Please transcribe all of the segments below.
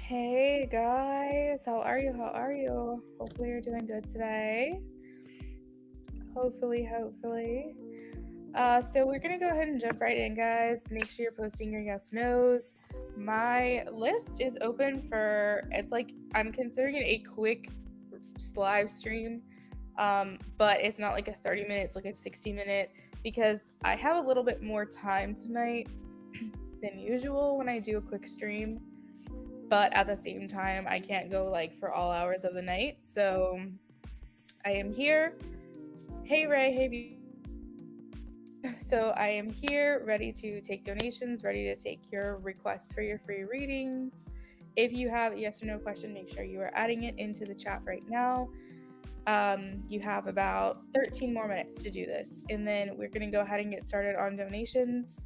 Hey guys, how are you? How are you? Hopefully you're doing good today. Hopefully. So we're gonna go ahead and jump right in, guys. Make sure you're posting your yes nos. My list is open for it's like I'm considering it a quick live stream. But it's not like a 30 minute, it's like a 60-minute because I have a little bit more time tonight than usual when I do a quick stream. But at the same time, I can't go like for all hours of the night. So I am here. Hey Ray, hey. So I am here ready to take donations, ready to take your requests for your free readings. If you have a yes or no question, make sure you are adding it into the chat right now. You have about 13 more minutes to do this, and then we're going to go ahead and get started on donations.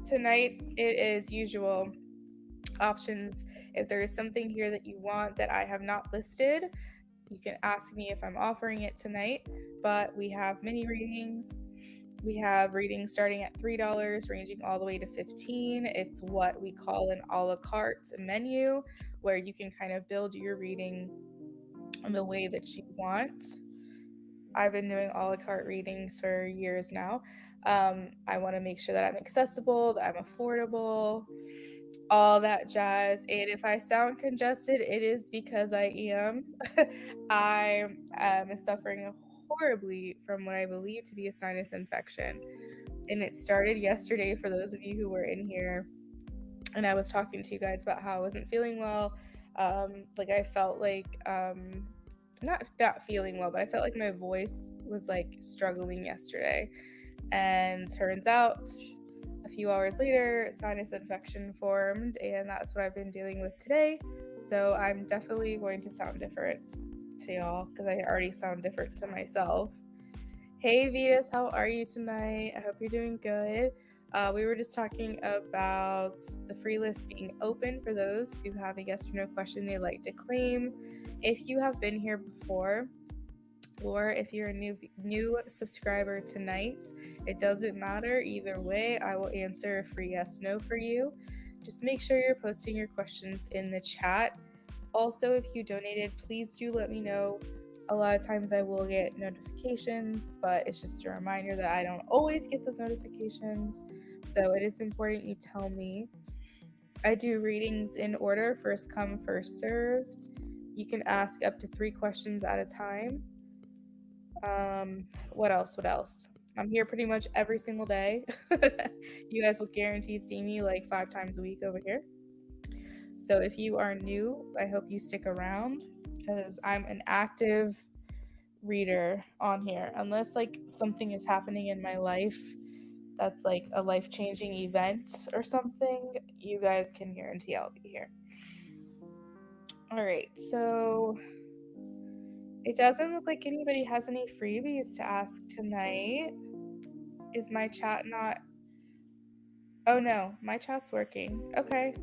Tonight, it is usual options. If there is something here that you want that I have not listed, you can ask me if I'm offering it tonight. But we have mini readings. We have readings starting at $3, ranging all the way to $15. It's what we call an a la carte menu, where you can kind of build your reading in the way that you want. I've been doing a la carte readings for years now. I want to make sure that I'm accessible, that I'm affordable, all that jazz. And if I sound congested, it is because I am. I am suffering horribly from what I believe to be a sinus infection. And it started yesterday for those of you who were in here. And I was talking to you guys about how I wasn't feeling well. I felt like not feeling well, but I felt like my voice was like struggling yesterday. And turns out a few hours later, sinus infection formed, and that's what I've been dealing with today. So I'm definitely going to sound different to y'all because I already sound different to myself. Hey Vetus, how are you tonight? I hope you're doing good. We were just talking about the free list being open for those who have a yes or no question they'd like to claim. If you have been here before, or if you're a new subscriber tonight, it doesn't matter. Either way, I will answer a free yes no for you. Just make sure you're posting your questions in the chat. Also, if you donated, please do let me know. A lot of times I will get notifications, but it's just a reminder that I don't always get those notifications. So it is important you tell me. I do readings in order, first come, first served. You can ask up to 3 questions at a time. What else? I'm here pretty much every single day. You guys will guaranteed see me like 5 times a week over here. So if you are new, I hope you stick around because I'm an active reader on here. Unless like something is happening in my life that's like a life-changing event or something, you guys can guarantee I'll be here. All right, so it doesn't look like anybody has any freebies to ask tonight. Is my chat not? Oh no, my chat's working. Okay.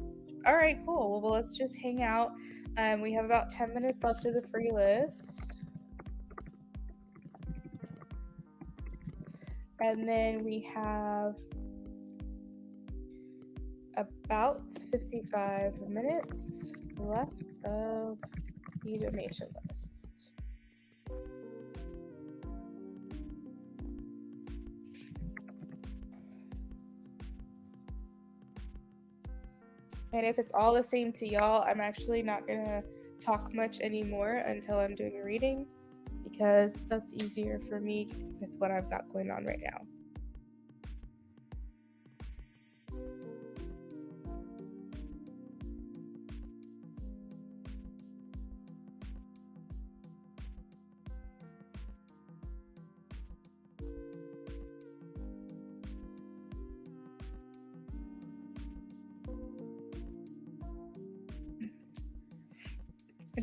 All right, cool. Well, let's just hang out. We have about 10 minutes left of the free list. And then we have about 55 minutes left of the donation list. And if it's all the same to y'all, I'm actually not going to talk much anymore until I'm doing a reading because that's easier for me with what I've got going on right now.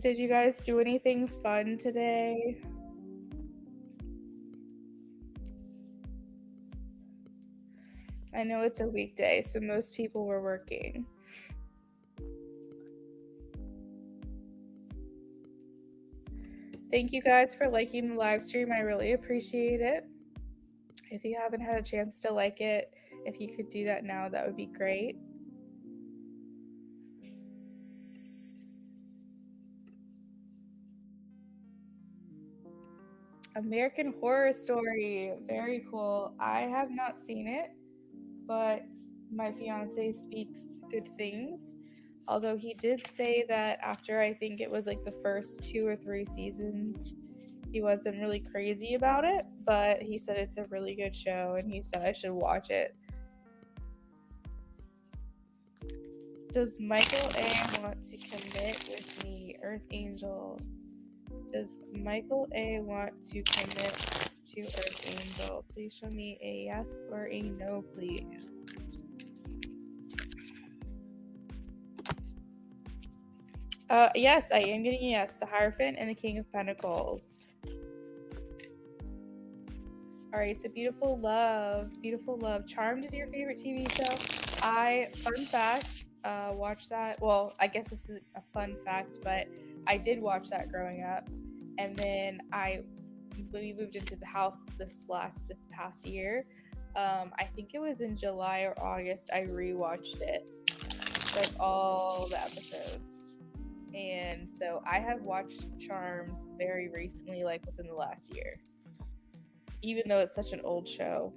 Did you guys do anything fun today? I know it's a weekday, so most people were working. Thank you guys for liking the live stream. I really appreciate it. If you haven't had a chance to like it, if you could do that now, that would be great. American Horror Story. Very cool. I have not seen it, but my fiance speaks good things. Although he did say that after I think it was like the first 2 or 3 seasons, he wasn't really crazy about it, but he said it's a really good show and he said I should watch it. Does Michael A want to commit with me, Earth Angel? Does Michael A want to commit to Earth Angel? Please show me a yes or a no, please. Yes, I am getting a yes. The Hierophant and the King of Pentacles. All right, so Beautiful Love. Beautiful Love. Charmed is your favorite TV show? Fun fact, watched that. Well, I guess this is a fun fact, but I did watch that growing up. And then when we moved into the house this past year, I think it was in July or August, I rewatched it, like all the episodes. And so I have watched Charmed very recently, like within the last year, even though it's such an old show.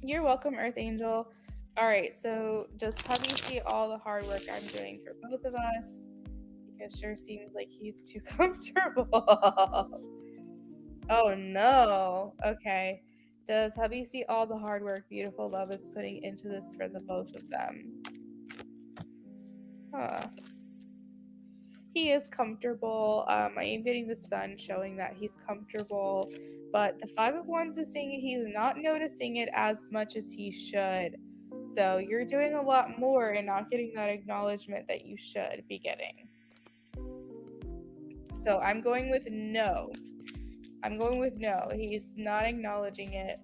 You're welcome, Earth Angel. All right, so does hubby see all the hard work I'm doing for both of us? Because sure seems like he's too comfortable. Oh no. Okay. Does hubby see all the hard work Beautiful Love is putting into this for the both of them? Huh. He is comfortable. I am getting the sun showing that he's comfortable, but the Five of Wands is saying he's not noticing it as much as he should. So you're doing a lot more and not getting that acknowledgement that you should be getting. So I'm going with no. He's not acknowledging it,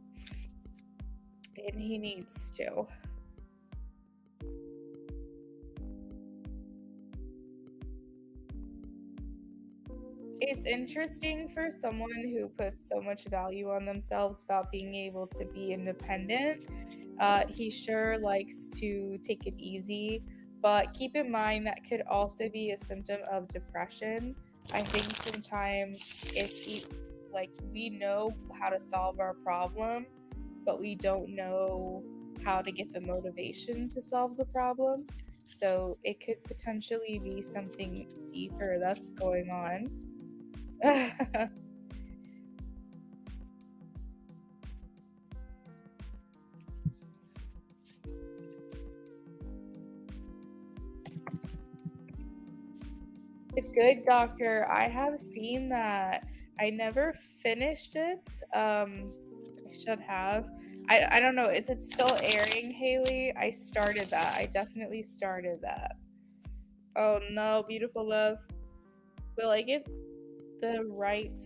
and he needs to. It's interesting for someone who puts so much value on themselves about being able to be independent. He sure likes to take it easy, but keep in mind that could also be a symptom of depression. I think sometimes we know how to solve our problem, but we don't know how to get the motivation to solve the problem. So it could potentially be something deeper that's going on. The Good Doctor. I have seen that. I never finished it. I should have. I don't know. Is it still airing, Haley? I started that. I definitely started that. Oh no, Beautiful Love. Will I get the right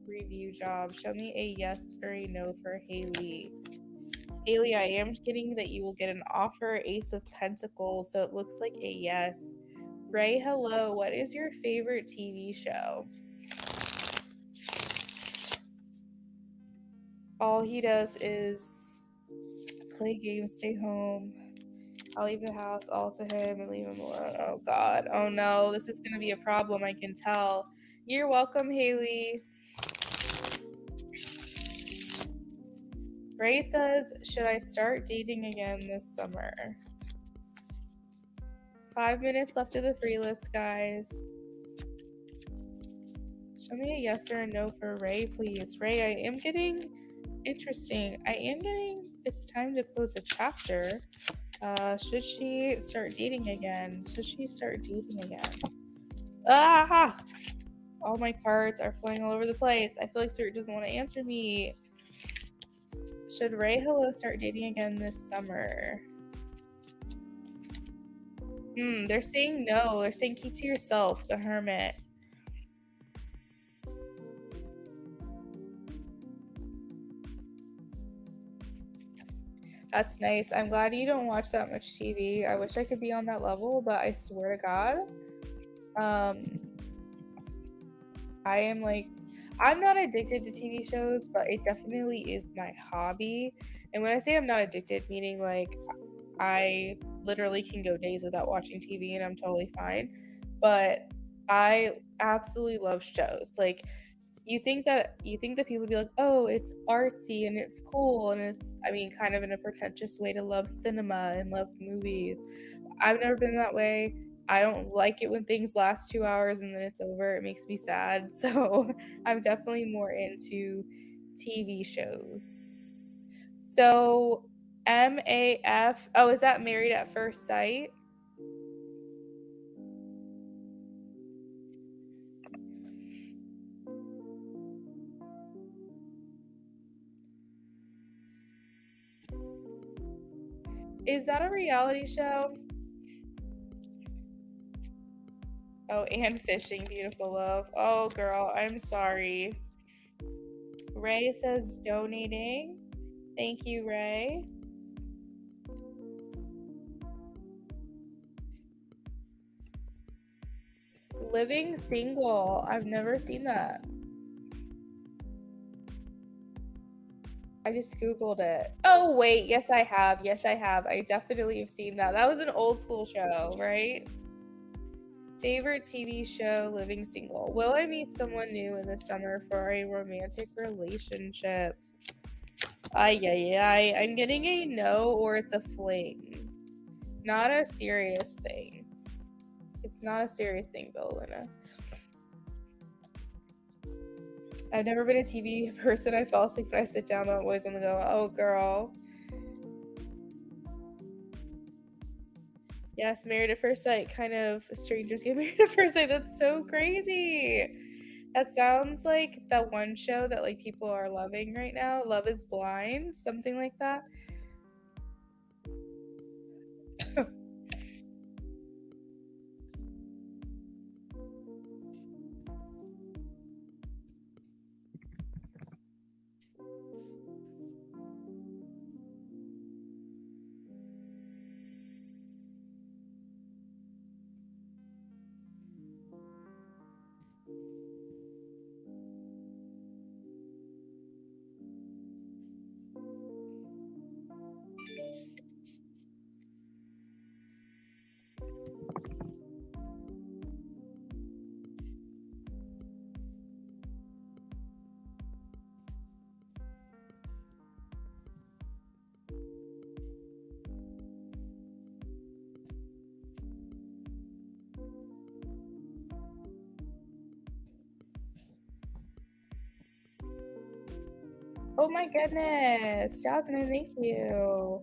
review job? Show me a yes or a no for Haley. Haley, I am getting that you will get an offer, Ace of Pentacles, so it looks like a yes. Ray, hello. What is your favorite TV show? All he does is play games, stay home. I'll leave the house all to him and leave him alone. Oh God. Oh no. This is gonna be a problem, I can tell. You're welcome, Haley. Ray says, should I start dating again this summer? 5 minutes left of the free list, guys. Show me a yes or a no for Ray, please. Ray, I am getting interesting. It's time to close a chapter. Should she start dating again? Ah! All my cards are flying all over the place. I feel like Spirit doesn't want to answer me. Should Ray Hello start dating again this summer? They're saying no. They're saying keep to yourself, the Hermit. That's nice. I'm glad you don't watch that much TV. I wish I could be on that level, but I swear to God, I'm not addicted to TV shows, but it definitely is my hobby. And when I say I'm not addicted, meaning like I literally can go days without watching TV and I'm totally fine. but I absolutely love shows. Like, you think that people would be like, oh, it's artsy and it's cool and it's, I mean, kind of in a pretentious way to love cinema and love movies. I've never been that way. I don't like it when things last 2 hours and then it's over. It makes me sad. So I'm definitely more into TV shows. So MAF, oh, is that Married at First Sight? Is that a reality show? Oh, and fishing, beautiful love. Oh, girl, I'm sorry. Ray says donating. Thank you, Ray. Living single. I've never seen that. I just Googled it. Oh, wait. Yes, I have. Yes, I have. I definitely have seen that. That was an old school show, right? Favorite TV show, Living Single. Will I meet someone new in the summer for a romantic relationship? Ay. I'm getting a no or it's a fling. Not a serious thing. It's not a serious thing, Bellina. I've never been a TV person. I fall asleep when I sit down. I'm always on the go. Oh, girl. Yes, Married at First Sight. Kind of strangers get married at first sight. That's so crazy. That sounds like that one show that like people are loving right now. Love is Blind, something like that. Oh my goodness. Jasmine, thank you.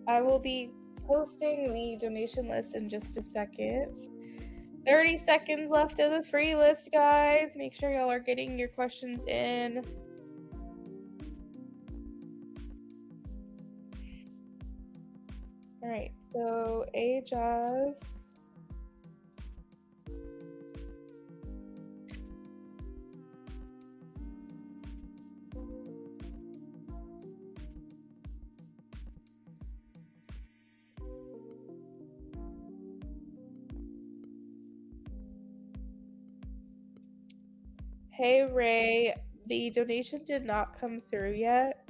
I will be posting the donation list in just a second. 30 seconds left of the free list, guys. Make sure y'all are getting your questions in. All right, so Ajaz. Hey, Ray. The donation did not come through yet.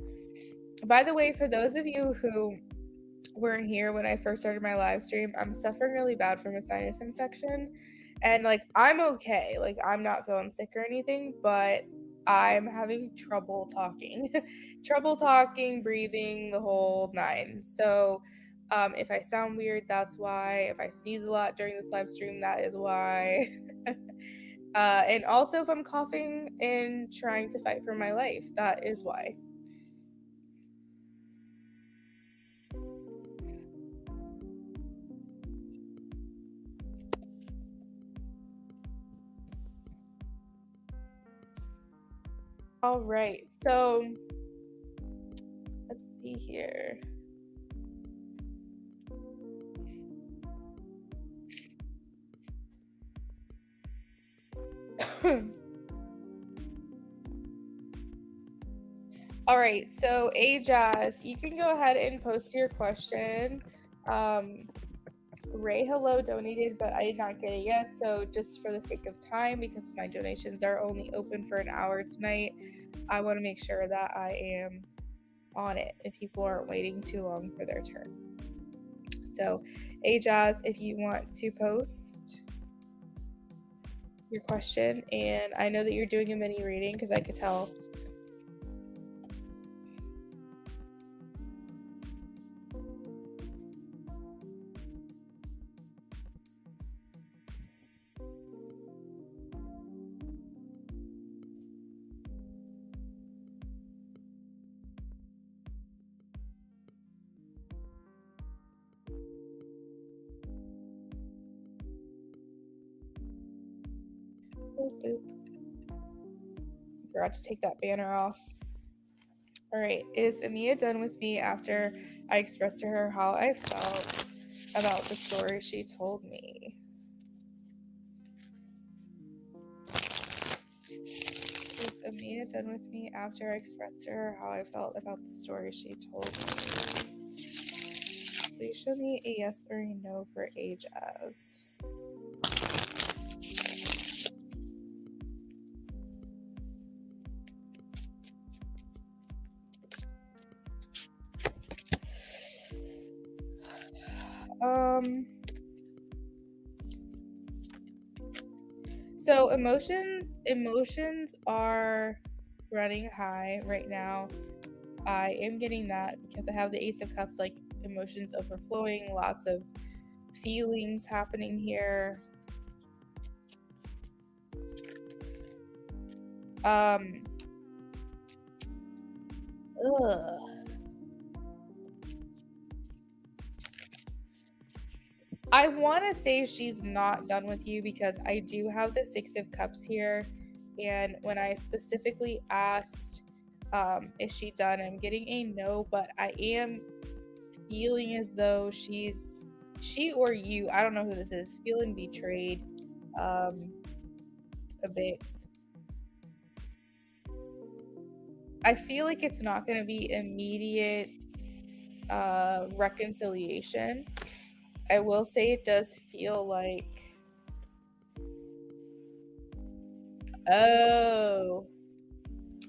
By the way, for those of you who weren't here when I first started my live stream, I'm suffering really bad from a sinus infection. And like, I'm okay. Like, I'm not feeling sick or anything, but I'm having trouble talking. Trouble talking, breathing, the whole nine. So, if I sound weird, that's why. If I sneeze a lot during this live stream, that is why. And also, if I'm coughing and trying to fight for my life, that is why. All right, so let's see here. All right, so Ajaz, you can go ahead and post your question. Ray Hello donated, but I did not get it yet. So just for the sake of time, because my donations are only open for an hour tonight, I want to make sure that I am on it if people aren't waiting too long for their turn. So, Jazz, if you want to post your question, and I know that you're doing a mini reading because I could tell. Boop, boop. Forgot to take that banner off. All right, is Amia done with me after I expressed to her how I felt about the story she told me? Is Amia done with me after I expressed to her how I felt about the story she told me? Please show me a yes or a no for Jazz. So emotions are running high right now. I am getting that because I have the Ace of Cups, like emotions overflowing, lots of feelings happening here. I want to say she's not done with you because I do have the Six of Cups here, and when I specifically asked is she done, I'm getting a no, but I am feeling as though she or you, I don't know who this is, feeling betrayed a bit. I feel like it's not going to be immediate reconciliation. I will say it does feel like, oh,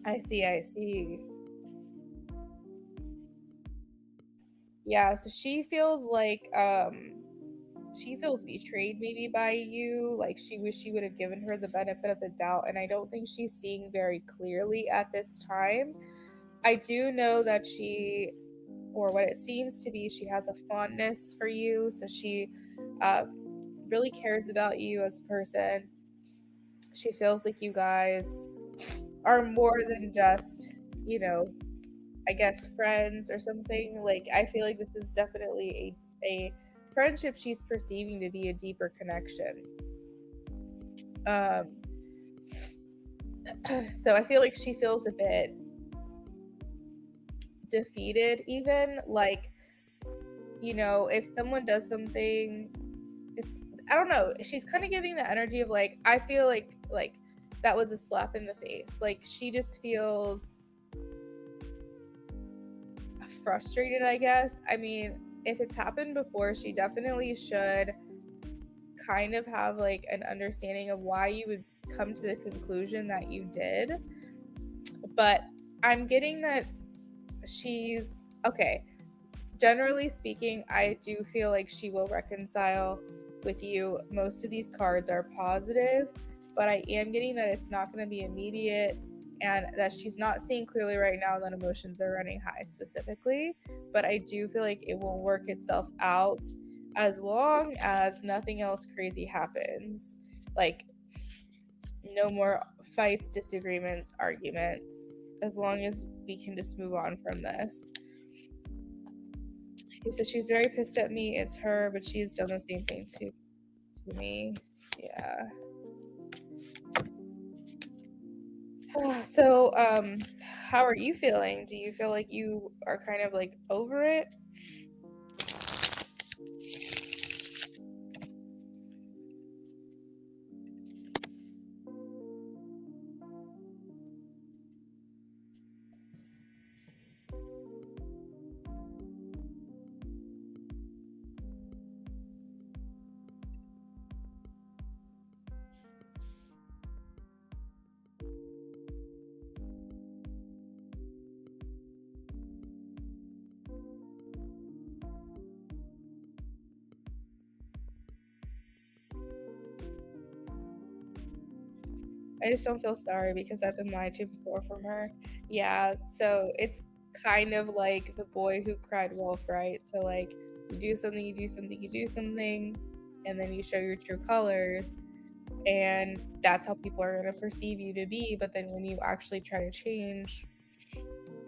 I see. Yeah, so she feels like she feels betrayed maybe by you, like she wish you would have given her the benefit of the doubt, and I don't think she's seeing very clearly at this time. I do know that she, or what it seems to be, she has a fondness for you, so she really cares about you as a person. She feels like you guys are more than just, I guess friends or something. Like I feel like this is definitely a friendship she's perceiving to be a deeper connection. So I feel like she feels a bit defeated, even like, if someone does something, it's, I don't know, she's kind of giving the energy of like, I feel like that was a slap in the face. Like she just feels frustrated, I guess. I mean, if it's happened before, she definitely should kind of have like an understanding of why you would come to the conclusion that you did. But I'm getting that she's okay. Generally speaking, I do feel like she will reconcile with you. Most of these cards are positive, but I am getting that it's not going to be immediate and that she's not seeing clearly right now that emotions are running high specifically. But I do feel like it will work itself out as long as nothing else crazy happens. Like, no more fights, disagreements, arguments, as long as we can just move on from this. He says she was very pissed at me. It's her, but she's done the same thing to me. Yeah. So, how are you feeling? Do you feel like you are kind of like over it? I just don't feel sorry because I've been lied to before from her. Yeah, so it's kind of like the boy who cried wolf, right? So like you do something, you do something, you do something, and then you show your true colors, and that's how people are going to perceive you to be. But then when you actually try to change,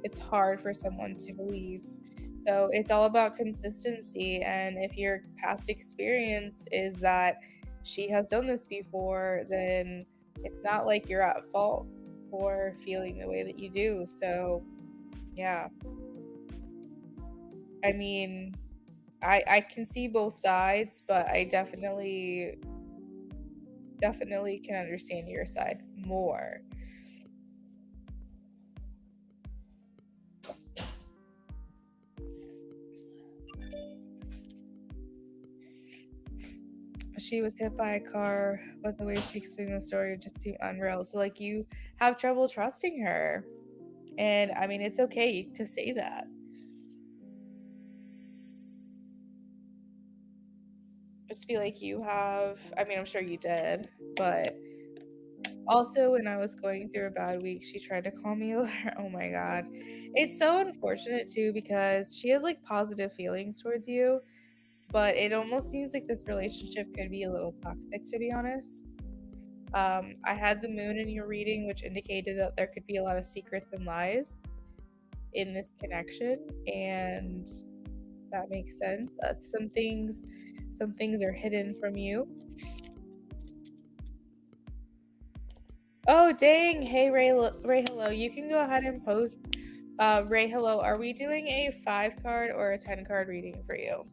it's hard for someone to believe. So it's all about consistency. And if your past experience is that she has done this before, then it's not like you're at fault for feeling the way that you do. So, yeah. I mean, I can see both sides, but I definitely can understand your side more. She was hit by a car, but the way she explained the story just seemed unreal. So like you have trouble trusting her. And I mean, it's okay to say that. Just be like, you have, I mean, I'm sure you did, but also when I was going through a bad week, she tried to call me a liar. Oh my God. It's so unfortunate too because she has like positive feelings towards you, but it almost seems like this relationship could be a little toxic, to be honest. I had the moon in your reading, which indicated that there could be a lot of secrets and lies in this connection, and that makes sense. Some things are hidden from you. Oh dang! Hey Ray, hello. You can go ahead and post. Ray, hello. Are we doing a 5 card or a 10 card reading for you?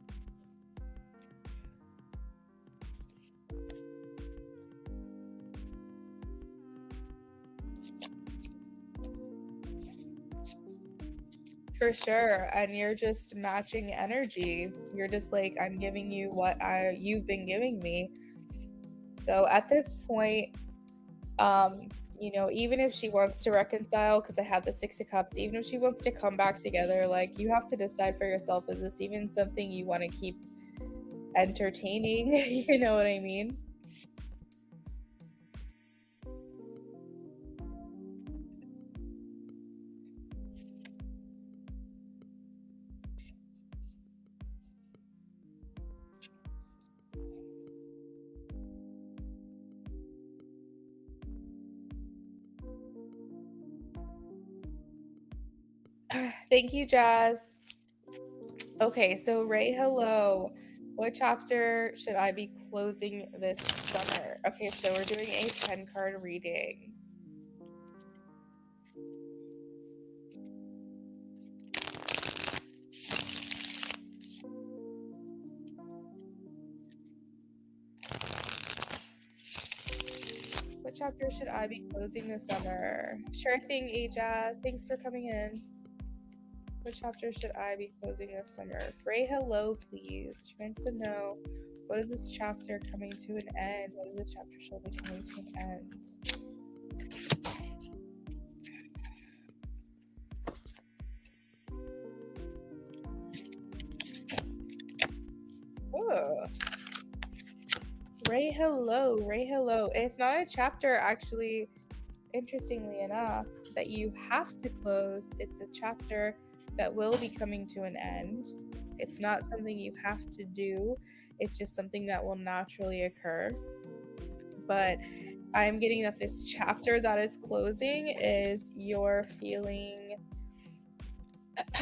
For sure. And you're just matching energy. You're just like, I'm giving you what you've been giving me. So at this point, you know, even if she wants to reconcile, because I have the 6 of Cups, even if she wants to come back together, like you have to decide for yourself, is this even something you want to keep entertaining? You know what I mean? Thank you, Jazz. Okay, so Ray, hello. What chapter should I be closing this summer? Okay, so we're doing a 10 card reading. What chapter should I be closing this summer? Sure thing, Ajaz. Thanks for coming in. What chapter should I be closing this summer? Ray, hello, please. She wants to know, what is this chapter coming to an end? What is this chapter shall be coming to an end? Oh. Ray, hello. Ray, hello. It's not a chapter, actually, interestingly enough, that you have to close. It's a chapter that will be coming to an end. It's not something you have to do. It's just something that will naturally occur. But I'm getting that this chapter that is closing is you're feeling,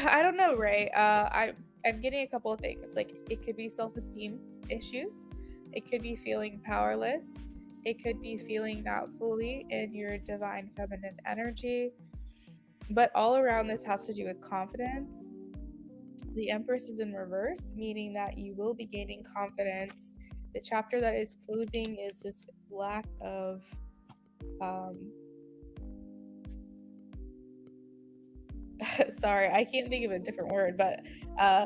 I don't know, Ray. I'm getting a couple of things. Like it could be self-esteem issues. It could be feeling powerless. It could be feeling not fully in your divine feminine energy. But all around this has to do with confidence. The Empress is in reverse, meaning that you will be gaining confidence. The chapter that is closing is this lack of sorry, I can't think of a different word, but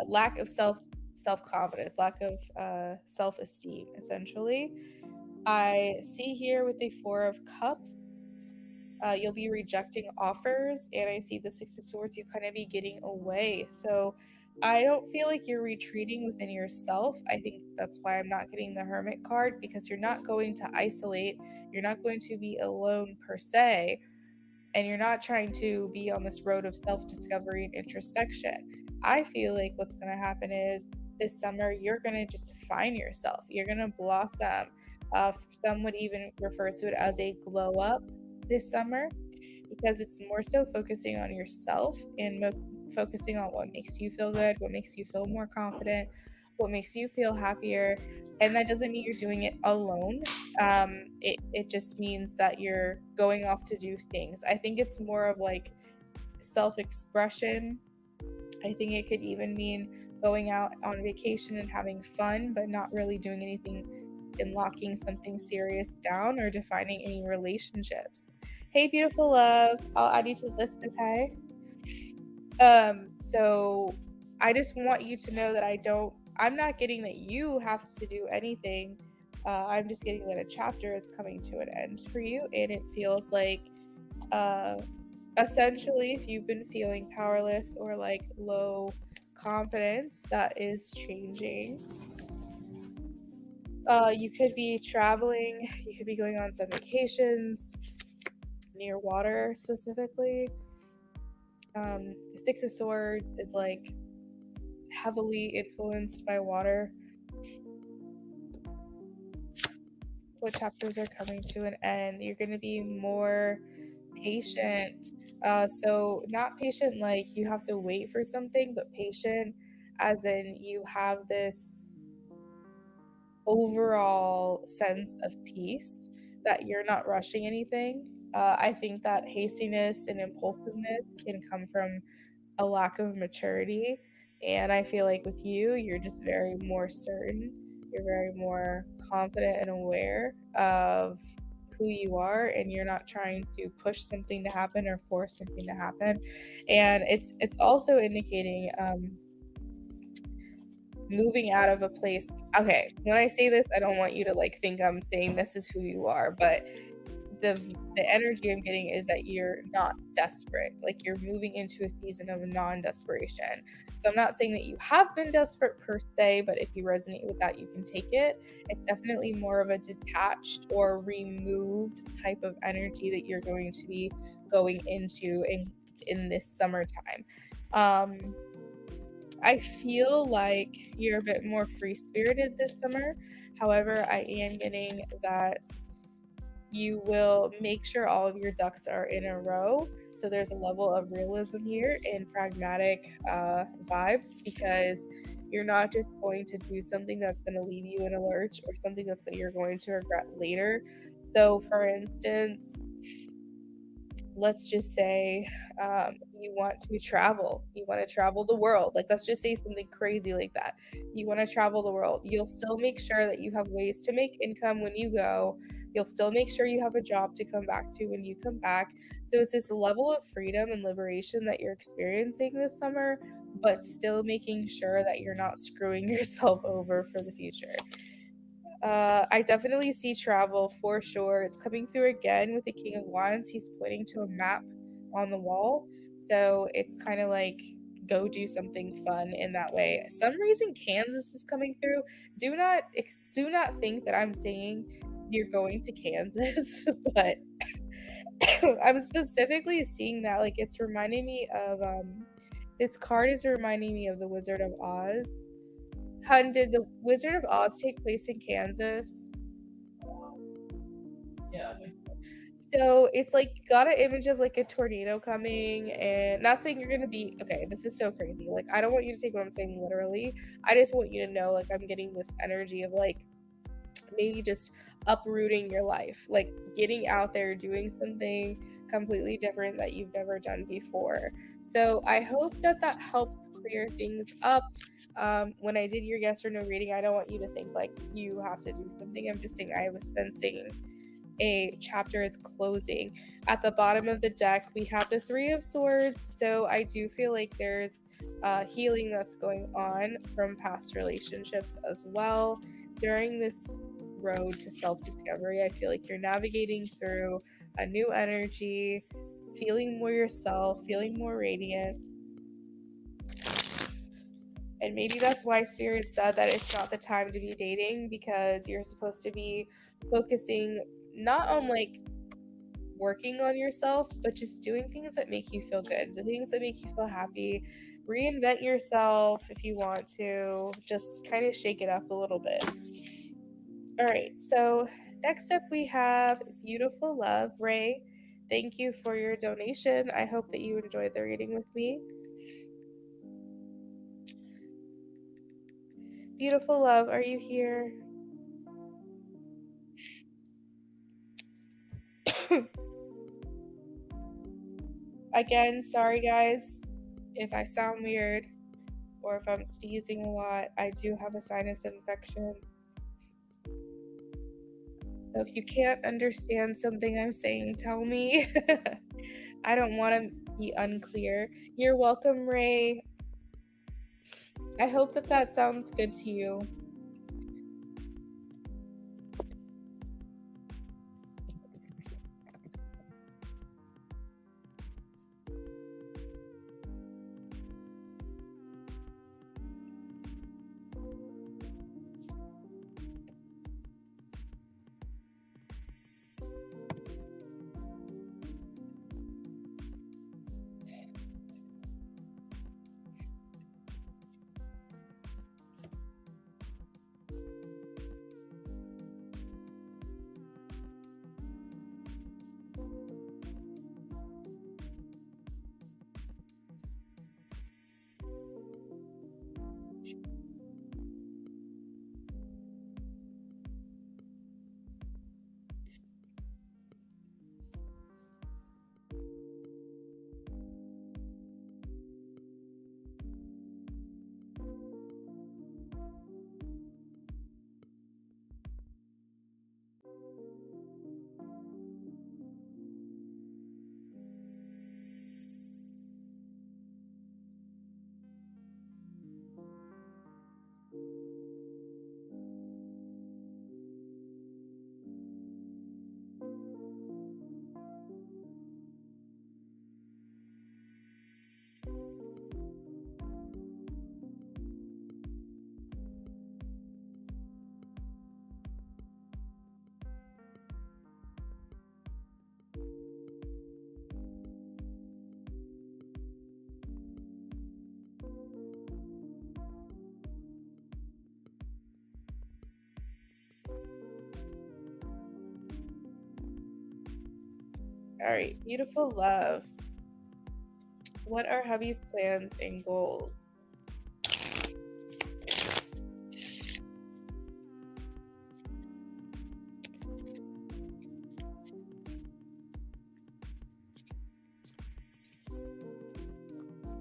lack of self-confidence, lack of self-esteem, essentially. I see here with the 4 of Cups, you'll be rejecting offers, and I see the 6 of Swords, you kind of be getting away. So I don't feel like you're retreating within yourself. I think that's why I'm not getting the Hermit card, because you're not going to isolate. You're not going to be alone per se, and you're not trying to be on this road of self-discovery and introspection. I feel like what's going to happen is this summer you're going to just find yourself. You're going to blossom. Some would even refer to it as a glow up this summer, because it's more so focusing on yourself and focusing on what makes you feel good, what makes you feel more confident, what makes you feel happier. And that doesn't mean you're doing it alone. It just means that you're going off to do things. I think it's more of like self-expression. I think it could even mean going out on vacation and having fun, but not really doing anything and locking something serious down or defining any relationships. Hey, beautiful love, I'll add you to the list, okay? So I just want you to know that I'm not getting that you have to do anything. I'm just getting that a chapter is coming to an end for you, and it feels like essentially, if you've been feeling powerless or like low confidence, that is changing. You could be traveling, you could be going on some vacations near water specifically. The Six of Swords is like heavily influenced by water. What chapters are coming to an end? You're going to be more patient. So not patient like you have to wait for something, but patient as in you have this overall sense of peace, that you're not rushing anything. I think that hastiness and impulsiveness can come from a lack of maturity. And I feel like with you, you're just very more certain. You're very more confident and aware of who you are, and you're not trying to push something to happen or force something to happen. And it's also indicating moving out of a place. Okay, when I say this, I don't want you to like think I'm saying this is who you are, but the energy I'm getting is that you're not desperate. Like you're moving into a season of non-desperation. So I'm not saying that you have been desperate per se, but if you resonate with that, you can take it. It's definitely more of a detached or removed type of energy that you're going to be going into in this summertime. I feel like you're a bit more free-spirited this summer. However, I am getting that you will make sure all of your ducks are in a row. So there's a level of realism here and pragmatic vibes, because you're not just going to do something that's going to leave you in a lurch or something you're going to regret later. So, for instance, let's just say you want to travel. You want to travel the world. Like, let's just say something crazy like that. You want to travel the world. You'll still make sure that you have ways to make income when you go. You'll still make sure you have a job to come back to when you come back. So it's this level of freedom and liberation that you're experiencing this summer, but still making sure that you're not screwing yourself over for the future. I definitely see travel for sure. It's coming through again with the King of Wands. He's pointing to a map on the wall. So it's kind of like go do something fun in that way. Some reason Kansas is coming through. Do not think that I'm saying you're going to Kansas, but I'm specifically seeing that like it's reminding me of this card is reminding me of the Wizard of Oz. Hun, did the Wizard of Oz take place in Kansas? Yeah. So it's like got an image of like a tornado coming, and not saying you're gonna be okay. This is so crazy. Like, I don't want you to take what I'm saying literally. I just want you to know, like, I'm getting this energy of like maybe just uprooting your life, like getting out there, doing something completely different that you've never done before. So I hope that that helps clear things up. When I did your yes or no reading, I don't want you to think like you have to do something. I'm just saying I was sensing a chapter is closing. At the bottom of the deck, we have the Three of Swords. So I do feel like there's healing that's going on from past relationships as well. During this road to self-discovery, I feel like you're navigating through a new energy, feeling more yourself, feeling more radiant. And maybe that's why Spirit said that it's not the time to be dating, because you're supposed to be focusing not on like working on yourself, but just doing things that make you feel good, the things that make you feel happy. Reinvent yourself if you want to, just kind of shake it up a little bit. All right, so next up we have Beautiful Love. Ray, thank you for your donation. I hope that you enjoyed the reading with me. Beautiful Love, are you here? Again, sorry guys if I sound weird or if I'm sneezing a lot. I do have a sinus infection. So if you can't understand something I'm saying, tell me. I don't want to be unclear. You're welcome, Ray. I hope that that sounds good to you. All right, Beautiful Love. What are hubby's plans and goals?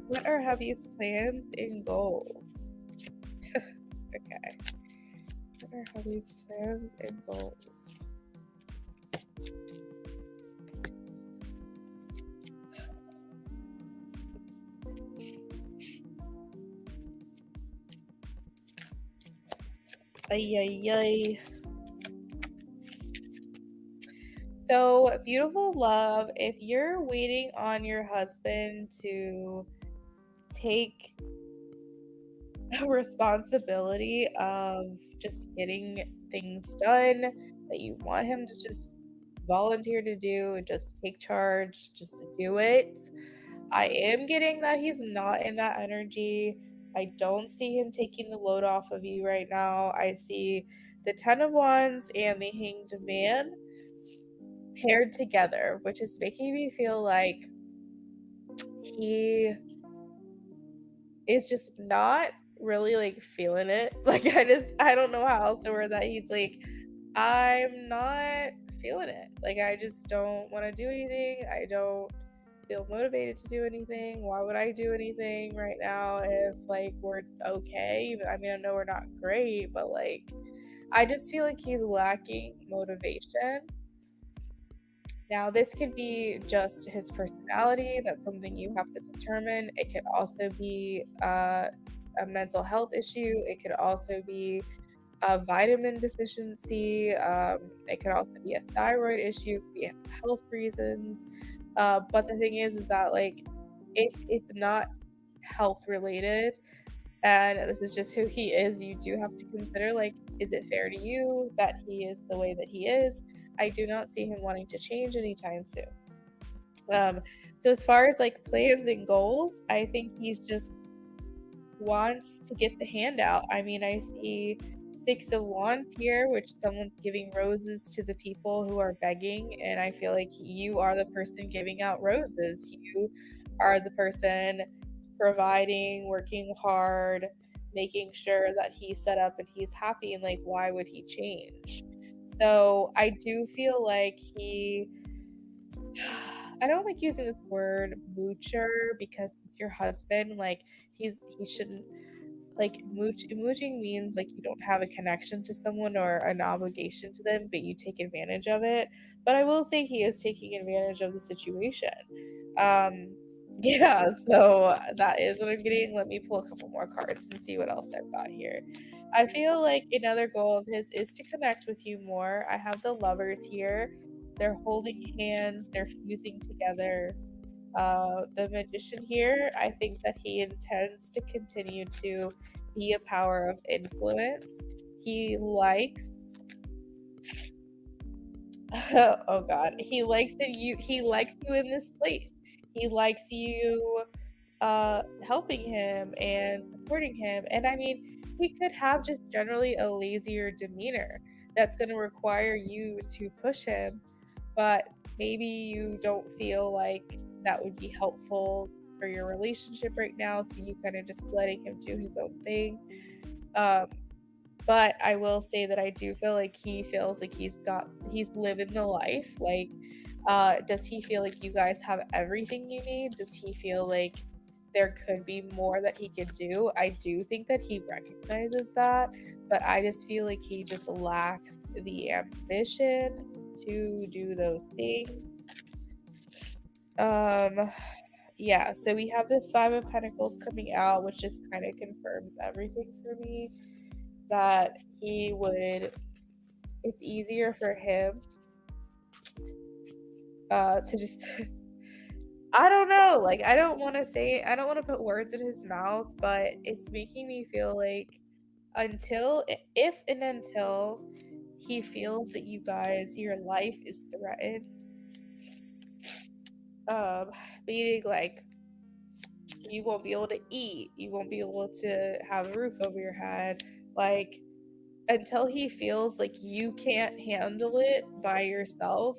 What are hubby's plans and goals? Okay. What are hubby's plans and goals? Ay, ay, ay. So, Beautiful Love, if you're waiting on your husband to take responsibility of just getting things done that you want him to just volunteer to do and just take charge, just do it. I am getting that he's not in that energy. I don't see him taking the load off of you right now. I see the 10 of Wands and the Hanged Man paired together, which is making me feel like he is just not really like feeling it. Like I don't know how else to word that. He's like, I'm not feeling it. Like I just don't want to do anything. I don't feel motivated to do anything. Why would I do anything right now if like we're okay? I mean, I know we're not great, but like I just feel like he's lacking motivation. Now, this could be just his personality. That's something you have to determine. It could also be a mental health issue. It could also be a vitamin deficiency. It could also be a thyroid issue. It could be health reasons. But the thing is that like, if it's not health related, and this is just who he is. You do have to consider, like, is it fair to you that he is the way that he is? I do not see him wanting to change anytime soon. Um, so as far as like plans and goals, I think he's just wants to get the handout. I mean, I see Six of Wands here, which someone's giving roses to the people who are begging, and I feel like you are the person giving out roses. You are the person providing, working hard, making sure that he's set up and he's happy, and like, why would he change? So I do feel like I don't like using this word moocher because he's your husband. Like he shouldn't like mooching means like you don't have a connection to someone or an obligation to them, but you take advantage of it. But I will say he is taking advantage of the situation. Um, yeah, so that is what I'm getting. Let me pull a couple more cards and see what else I've got here. I feel like another goal of his is to connect with you more. I have the lovers here. They're holding hands, they're fusing together. The magician here, I think that he intends to continue to be a power of influence. He likes oh god, he likes you in this place. He likes you helping him and supporting him. And I mean, he could have just generally a lazier demeanor that's going to require you to push him, but maybe you don't feel like that would be helpful for your relationship right now, so you kind of just letting him do his own thing. Um, but I will say that I do feel like he feels like he's living the life. Like, does he feel like you guys have everything you need? Does he feel like there could be more that he could do? I do think that he recognizes that, but I just feel like he just lacks the ambition to do those things. Yeah, so we have the Five of Pentacles coming out, which just kind of confirms everything for me, that it's easier for him to just I don't know, like I don't want to put words in his mouth, but it's making me feel like until he feels that your life is threatened, um meaning like you won't be able to eat, you won't be able to have a roof over your head, like until he feels like you can't handle it by yourself,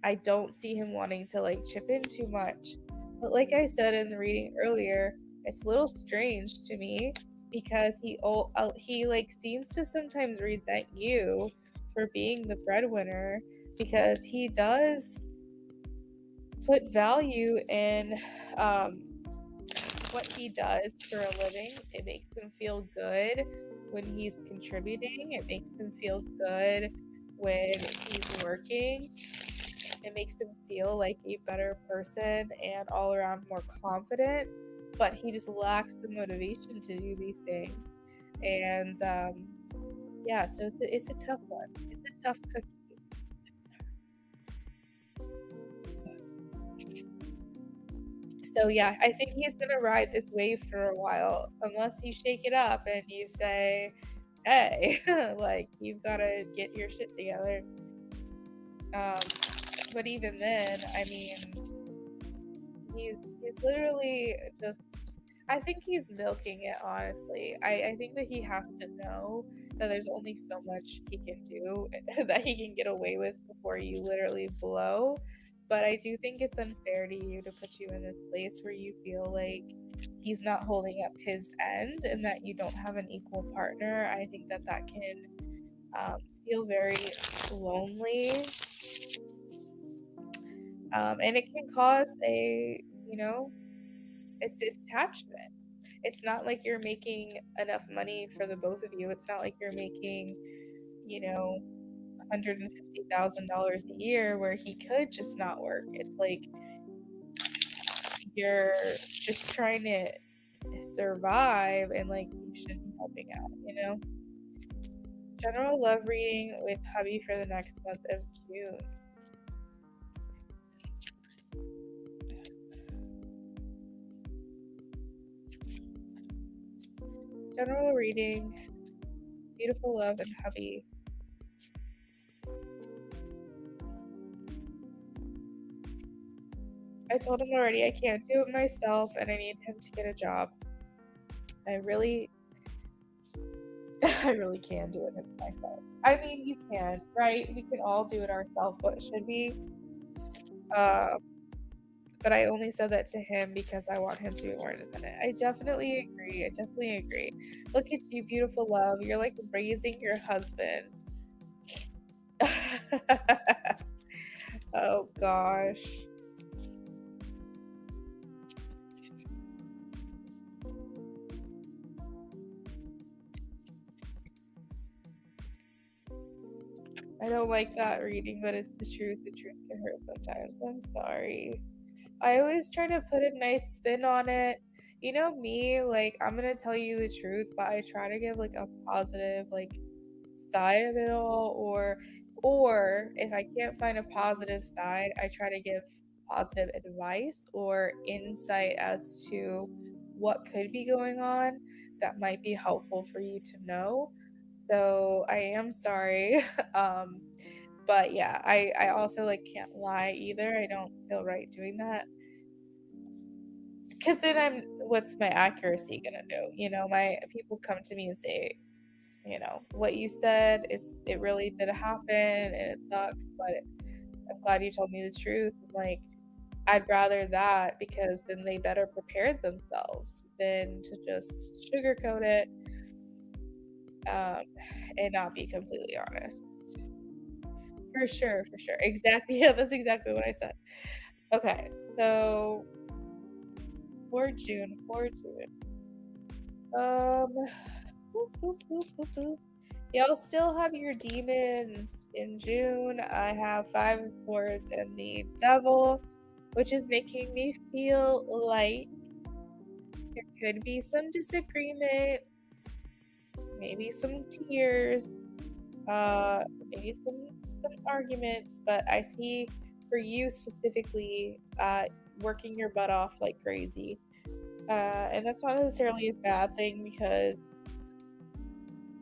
I don't see him wanting to like chip in too much. But like I said in the reading earlier, it's a little strange to me because he like seems to sometimes resent you for being the breadwinner, because he does put value in um what he does for a living. It makes him feel good when he's contributing. It makes him feel good when he's working. It makes him feel like a better person and all around more confident. But he just lacks the motivation to do these things. And yeah, so it's a tough one. It's a tough cookie. So yeah, I think he's gonna ride this wave for a while, unless you shake it up and you say, "Hey, like you've got to get your shit together." Um, but even then, I mean, he's literally just. I think he's milking it, honestly. I think that he has to know that there's only so much he can do, that he can get away with before you literally blow. But I do think it's unfair to you to put you in this place where you feel like he's not holding up his end and that you don't have an equal partner. I think that that can feel very lonely, and it can cause a detachment. It's not like you're making enough money for the both of you. It's not like you're making, $150,000 a year where he could just not work. It's like you're just trying to survive, and like you should be helping out. General love reading with hubby for the next month of June. General reading, beautiful love and hubby. I told him already I can't do it myself and I need him to get a job. I really I really can do it myself. I mean, you can, right? We can all do it ourselves, but should we? Uh, but I only said that to him because I want him to be more independent. I definitely agree. I definitely agree. Look at you, beautiful love. You're like raising your husband. Oh gosh. I don't like that reading, but it's the truth. The truth can hurt sometimes. I'm sorry. I always try to put a nice spin on it. You know me, like I'm gonna tell you the truth, but I try to give like a positive like side of it all, or if I can't find a positive side, I try to give positive advice or insight as to what could be going on that might be helpful for you to know. So I am sorry. um but yeah, I also like can't lie either. I don't feel right doing that because then what's my accuracy gonna do? My people come to me and say, what you said is it really did happen and it sucks, but I'm glad you told me the truth. Like, I'd rather that because then they better prepared themselves than to just sugarcoat it, um, and not be completely honest. For sure, for sure. Exactly. Yeah, that's exactly what I said. Okay, so for June. Um, boop, boop, boop, boop. Y'all still have your demons in June. I have Five of Swords and the Devil, which is making me feel like there could be some disagreements, maybe some tears, maybe some arguments. But I see for you specifically, working your butt off like crazy, and that's not necessarily a bad thing because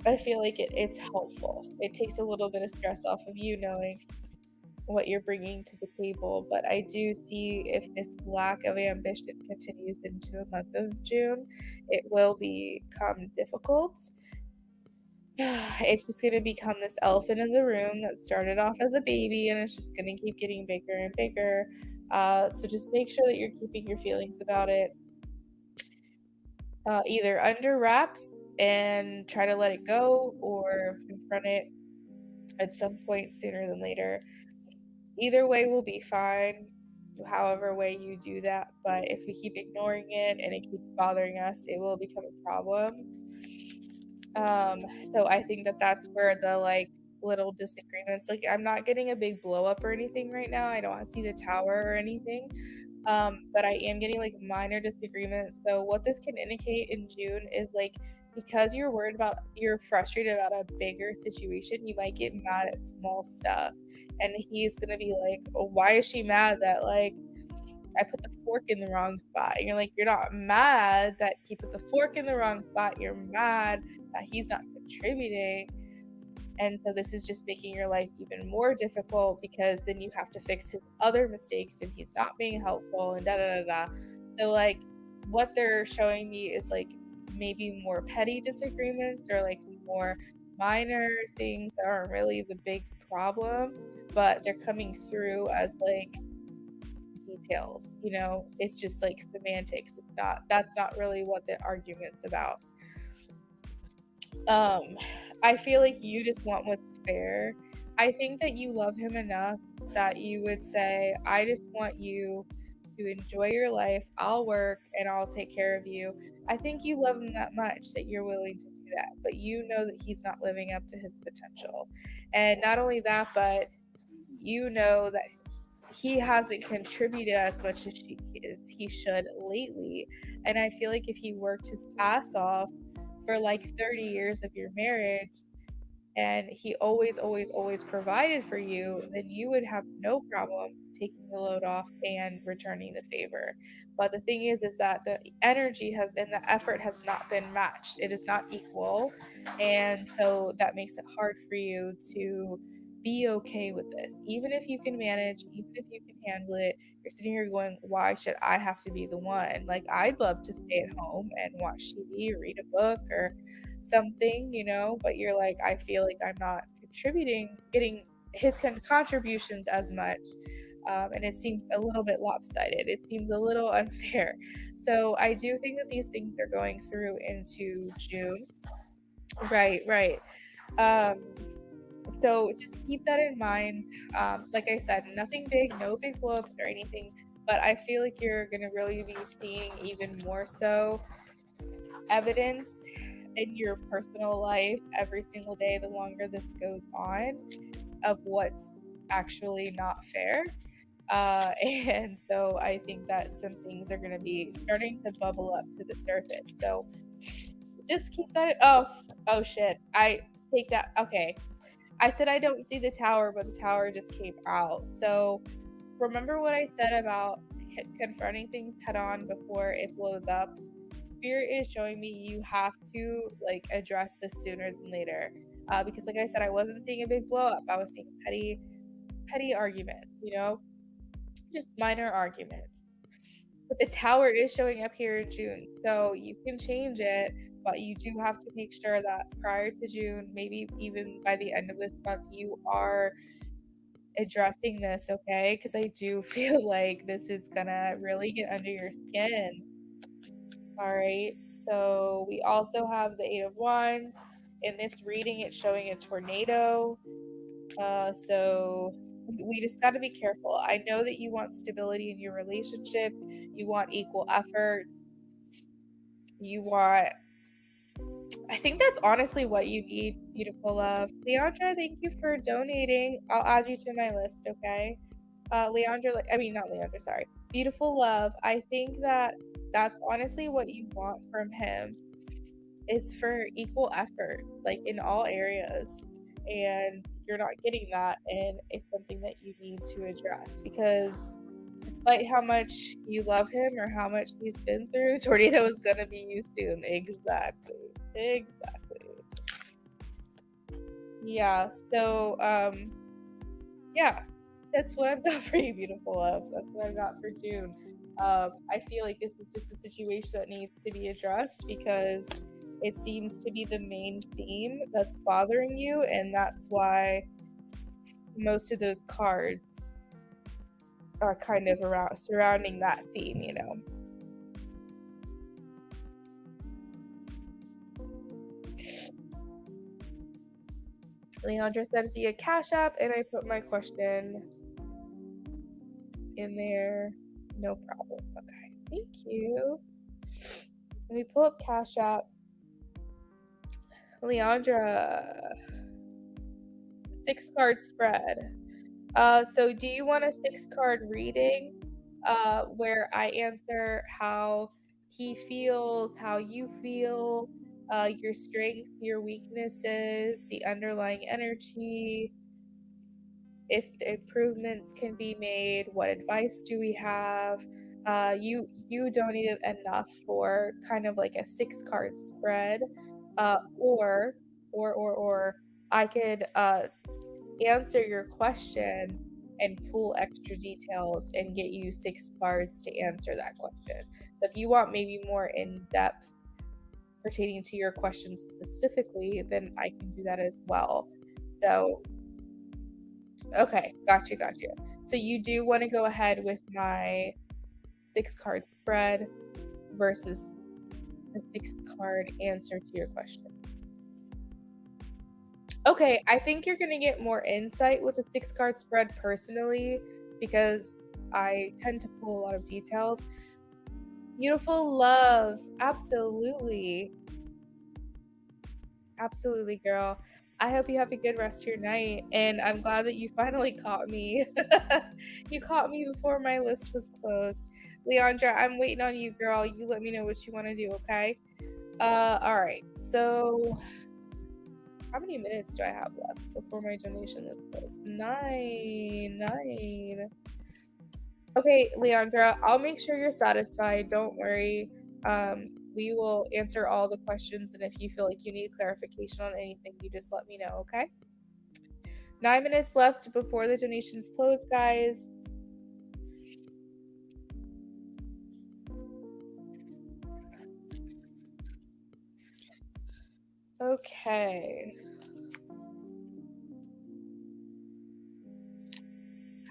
I feel like it's helpful. It takes a little bit of stress off of you knowing what you're bringing to the table. But I do see if this lack of ambition continues into the month of June, it will become difficult. It's just going to become this elephant in the room that started off as a baby and it's just going to keep getting bigger and bigger. So just make sure that you're keeping your feelings about it either under wraps and try to let it go or confront it at some point sooner than later. Either way will be fine, however way you do that. But if we keep ignoring it and it keeps bothering us, it will become a problem. So I think that that's where the like little disagreements, like I'm not getting a big blow up or anything right now. I don't see the tower or anything. But I am getting like minor disagreements. So what this can indicate in June is like because you're frustrated about a bigger situation, you might get mad at small stuff. And he's gonna be like, oh, why is she mad that like I put the fork in the wrong spot? And you're like, you're not mad that he put the fork in the wrong spot, you're mad that he's not contributing. And so this is just making your life even more difficult because then you have to fix his other mistakes and he's not being helpful and da da da da. So like what they're showing me is like maybe more petty disagreements or like more minor things that aren't really the big problem, but they're coming through as like details. It's just like semantics. That's not really what the argument's about. Um, I feel like you just want what's fair. I think that you love him enough that you would say, I just want you to enjoy your life. I'll work and I'll take care of you. I think you love him that much that you're willing to do that, but you know that he's not living up to his potential. And not only that, but you know that he hasn't contributed as much as he should lately. And I feel like if he worked his ass off for like 30 years of your marriage, and he always, always, always provided for you, then you would have no problem taking the load off and returning the favor. But the thing is that the energy has and the effort has not been matched. It is not equal. And so that makes it hard for you to be okay with this. Even if you can manage, even if you can handle it, you're sitting here going, why should I have to be the one? Like, I'd love to stay at home and watch TV or read a book or something, but you're like, I feel like I'm not contributing, getting his contributions as much. And it seems a little bit lopsided. It seems a little unfair. So I do think that these things are going through into June. Right, right. Um, so just keep that in mind. Like I said, nothing big, no big blow-ups or anything, but I feel like you're going to really be seeing even more so evidence in your personal life every single day the longer this goes on of what's actually not fair. And so I think that some things are going to be starting to bubble up to the surface. So just keep that. Oh shit. I take that. Okay. I said I don't see the tower, but the tower just came out. So remember what I said about confronting things head on before it blows up? Spirit is showing me you have to like address this sooner than later. Because like I said, I wasn't seeing a big blow up. I was seeing petty arguments, just minor arguments. But the tower is showing up here in June, so you can change it, but you do have to make sure that prior to June, maybe even by the end of this month, you are addressing this, okay? Because I do feel like this is gonna really get under your skin. All right, so we also have the Eight of Wands. In this reading, it's showing a tornado. So we just got to be careful. I know that you want stability in your relationship, you want equal effort, you want, I think that's honestly what you need, beautiful love. Leandra, thank you for donating. I'll add you to my list, okay? Leandra, not Leandra, sorry. Beautiful love. I think that that's honestly what you want from him is for equal effort, like in all areas. And you're not getting that, and it's something that you need to address because despite how much you love him or how much he's been through, tornado is gonna be you soon. Exactly. Yeah, so yeah, that's what I've got for you, beautiful love. That's what I've got for June. I feel like this is just a situation that needs to be addressed because it seems to be the main theme that's bothering you, and that's why most of those cards are kind of around surrounding that theme, Leandra said via Cash App, and I put my question in there. No problem. Okay, thank you. Let me pull up Cash App. Leandra, 6-card spread. So do you want a 6-card reading where I answer how he feels, how you feel, your strengths, your weaknesses, the underlying energy, if improvements can be made, what advice do we have? You donated enough for kind of like a 6-card spread, or I could answer your question and pull extra details and get you 6 cards to answer that question. So if you want maybe more in depth pertaining to your question specifically, then I can do that as well. So okay, gotcha. So you do want to go ahead with my 6-card spread versus the 6-card answer to your question. Okay, I think you're going to get more insight with a 6-card spread personally because I tend to pull a lot of details. Beautiful love. Absolutely. Absolutely, girl. I hope you have a good rest of your night, and I'm glad that you finally caught me. You caught me before my list was closed. Leandra, I'm waiting on you, girl. You let me know what you want to do, okay? All right. So How many minutes do I have left before my donation list goes? 9. Okay, Leandra, I'll make sure you're satisfied. Don't worry. We will answer all the questions, and if you feel like you need clarification on anything, you just let me know, okay? 9 minutes left before the donations close, guys. Okay.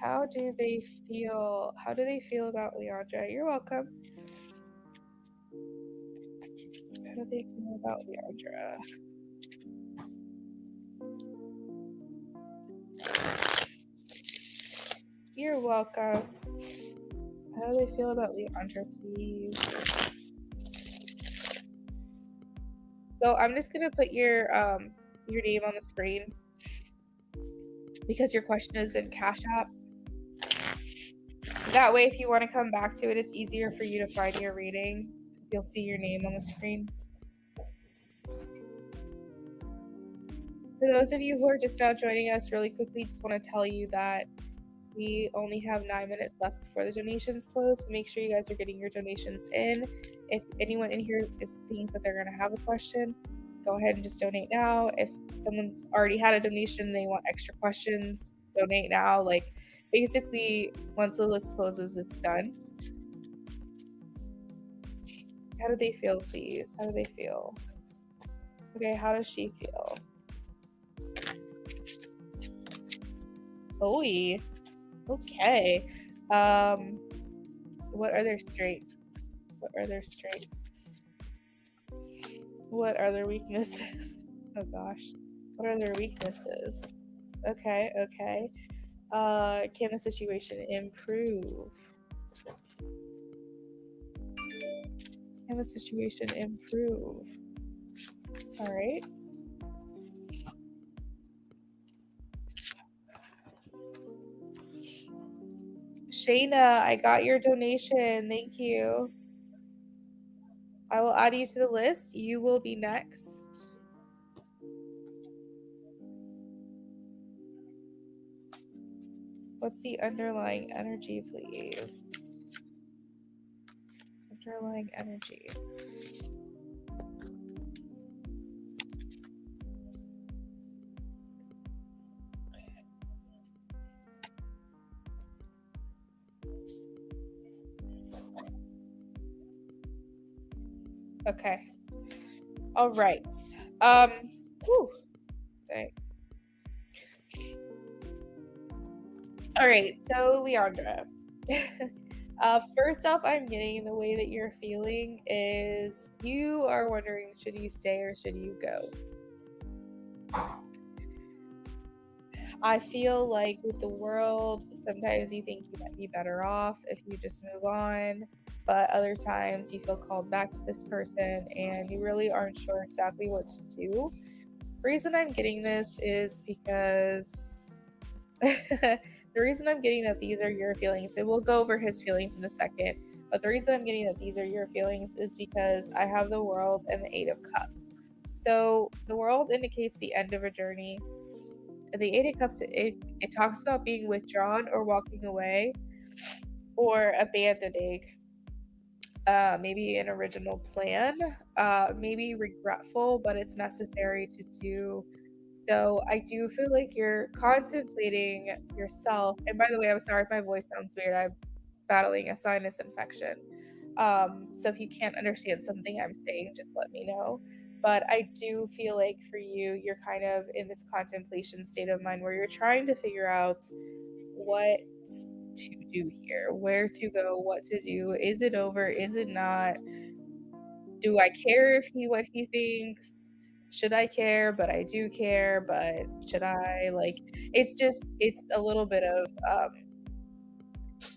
How do they feel about Leandra? You're welcome. How do they feel about Leandra? You're welcome. How do they feel about Leandra, please? So I'm just gonna put your name on the screen because your question is in Cash App. That way, if you want to come back to it, it's easier for you to find your reading. You'll see your name on the screen. For those of you who are just now joining us, really quickly, just want to tell you that we only have 9 minutes left before the donations close. So make sure you guys are getting your donations in. If anyone in here thinks that they're going to have a question, go ahead and just donate now. If someone's already had a donation and they want extra questions, donate now. Like, basically, once the list closes, it's done. How do they feel, please? How do they feel? Okay, how does she feel? Oy. Okay. What are their strengths? What are their strengths? What are their weaknesses? Oh gosh. What are their weaknesses? Okay. Can the situation improve? Can the situation improve? All right. Shayna, I got your donation. Thank you. I will add you to the list. You will be next. What's the underlying energy, please? Underlying energy. Okay. All right. Whew. Dang. All right. So, Leandra. First off, I'm getting the way that you're feeling is you are wondering, should you stay or should you go? I feel like with the world, sometimes you think you might be better off if you just move on, but other times you feel called back to this person and you really aren't sure exactly what to do. The reason I'm getting this is because the reason I'm getting that these are your feelings, and we'll go over his feelings in a second, but the reason I'm getting that these are your feelings is because I have the world and the Eight of Cups. So the world indicates the end of a journey. The Eight of Cups, it talks about being withdrawn or walking away or abandoning maybe an original plan, maybe regretful, but it's necessary to do. So I do feel like you're contemplating yourself. And by the way, I'm sorry if my voice sounds weird. I'm battling a sinus infection. So if you can't understand something I'm saying, just let me know. But I do feel like for you, you're kind of in this contemplation state of mind where you're trying to figure out what to do here, where to go, what to do. Is it over? Is it not? Do I care what he thinks? Should I care? But I do care. But should I? Like, it's a little bit of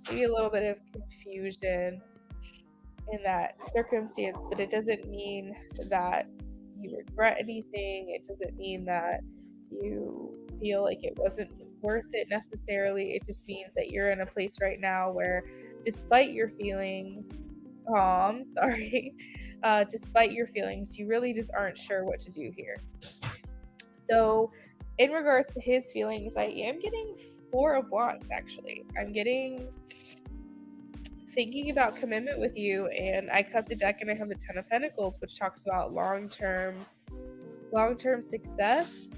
maybe a little bit of confusion in that circumstance, but it doesn't mean that you regret anything. It doesn't mean that you feel like it wasn't worth it necessarily. It just means that you're in a place right now where, despite your feelings, despite your feelings, you really just aren't sure what to do here. So in regards to his feelings, I am getting 4 of Wands, actually. I'm getting thinking about commitment with you, and I cut the deck and I have the 10 of Pentacles, which talks about long-term success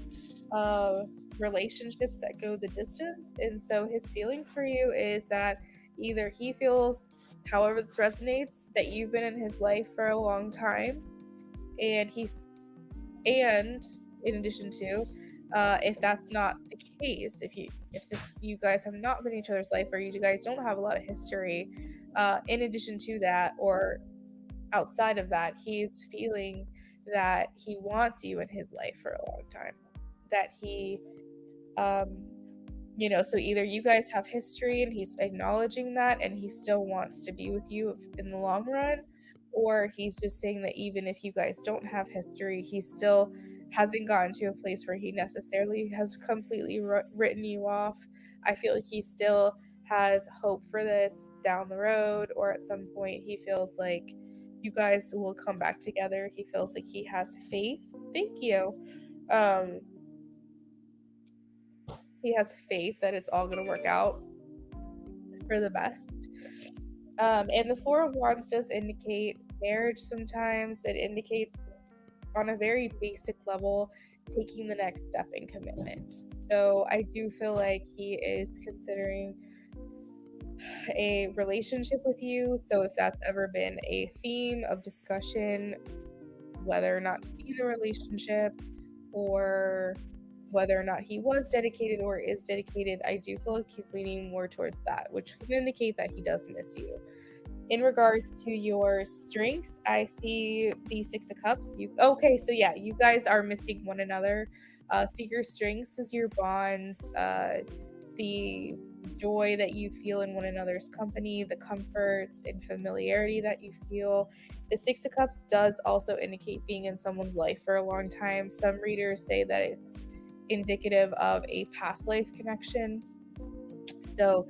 of relationships that go the distance. And so his feelings for you is that either he feels, however this resonates, that you've been in his life for a long time, and and in addition to, if that's not the case, if you guys have not been in each other's life, or you guys don't have a lot of history, in addition to that, or outside of that, he's feeling that he wants you in his life for a long time, that he so either you guys have history and he's acknowledging that and he still wants to be with you in the long run, or he's just saying that even if you guys don't have history, he still hasn't gotten to a place where he necessarily has completely written you off. I feel like he still has hope for this down the road, or at some point he feels like you guys will come back together. He feels like he has faith. Thank you. Um, he has faith that it's all going to work out for the best. And the 4 of Wands does indicate marriage sometimes. It indicates, on a very basic level, taking the next step in commitment. So I do feel like he is considering a relationship with you. So if that's ever been a theme of discussion, whether or not to be in a relationship, or whether or not he was dedicated or is dedicated, I do feel like he's leaning more towards that, which can indicate that he does miss you. In regards to your strengths, I see the 6 of Cups. So yeah, you guys are missing one another. So your strengths is your bonds, the joy that you feel in one another's company, the comforts and familiarity that you feel. The 6 of Cups does also indicate being in someone's life for a long time. Some readers say that it's indicative of a past life connection. So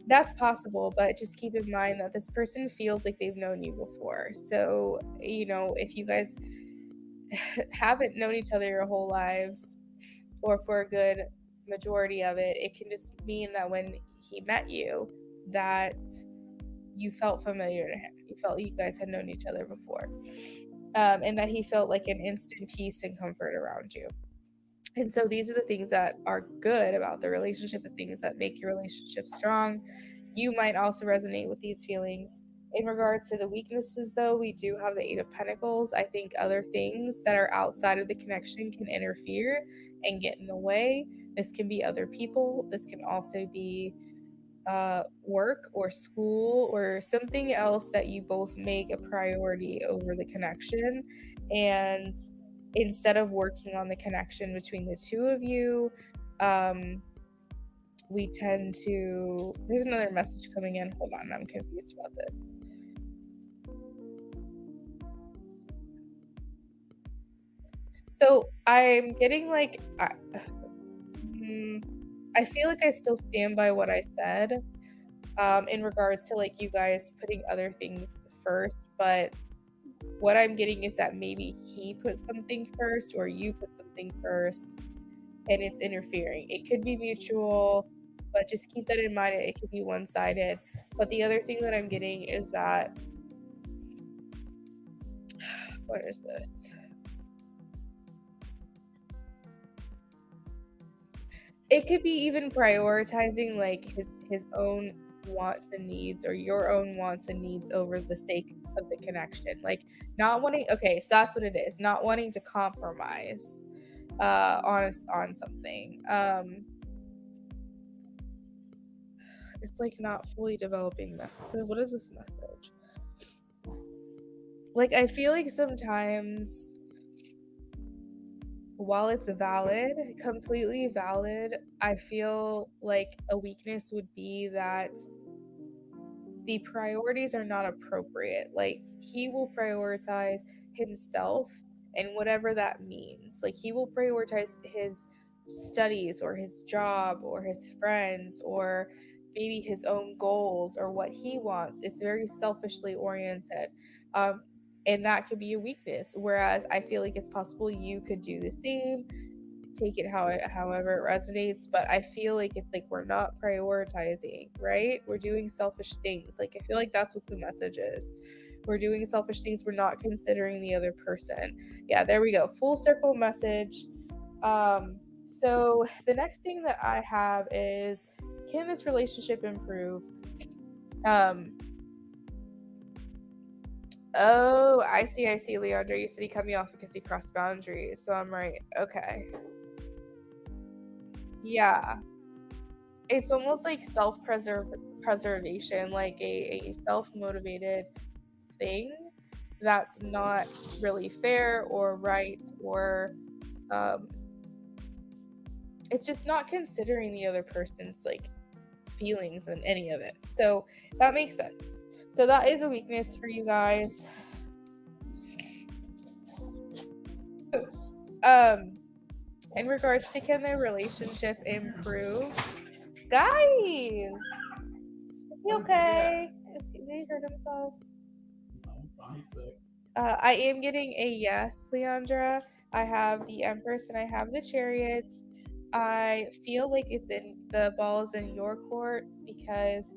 that's possible, but just keep in mind that this person feels like they've known you before. So, if you guys haven't known each other your whole lives, or for a good majority of it, it can just mean that when he met you, that you felt familiar to him. You felt you guys had known each other before. And that he felt like an instant peace and comfort around you. And so these are the things that are good about the relationship, the things that make your relationship strong. You might also resonate with these feelings. In regards to the weaknesses, though, we do have the 8 of Pentacles. I think other things that are outside of the connection can interfere and get in the way. This can be other people. This can also be work or school or something else that you both make a priority over the connection. And instead of working on the connection between the two of you, we tend to. There's another message coming in. Hold on, I'm confused about this. So I'm getting like, I feel like I still stand by what I said, in regards to like you guys putting other things first, but what I'm getting is that maybe he put something first or you put something first, and it's interfering. It could be mutual, but just keep that in mind. It could be one-sided. But the other thing that I'm getting is that, what is this? It could be even prioritizing like his own wants and needs, or your own wants and needs, over the sake of the connection. Like not wanting. Okay, so that's what it is. Not wanting to compromise on something. It's like not fully developing this. What is this message? Like I feel like sometimes, while it's valid, completely valid, I feel like a weakness would be that the priorities are not appropriate. Like he will prioritize himself, and whatever that means. Like he will prioritize his studies or his job or his friends or maybe his own goals or what he wants. It's very selfishly oriented. And that could be a weakness. Whereas I feel like it's possible you could do the same. take it however it resonates, but I feel like it's like we're not prioritizing, right? We're doing selfish things. Like I feel like that's what the message is. We're doing selfish things, we're not considering the other person. Yeah, there we go. Full circle message. So the next thing that I have is, can this relationship improve? Oh, I see, Leandra. You said he cut me off because he crossed boundaries. So I'm right. Okay. Yeah. It's almost like self-preservation, like a self-motivated thing that's not really fair or right, or it's just not considering the other person's like feelings in any of it. So that makes sense. So that is a weakness for you guys. In regards to, can their relationship improve? Guys, is he okay? Did he hurt himself? I am getting a yes, Leandra. I have the Empress and I have the Chariots. I feel like the ball is in your court, because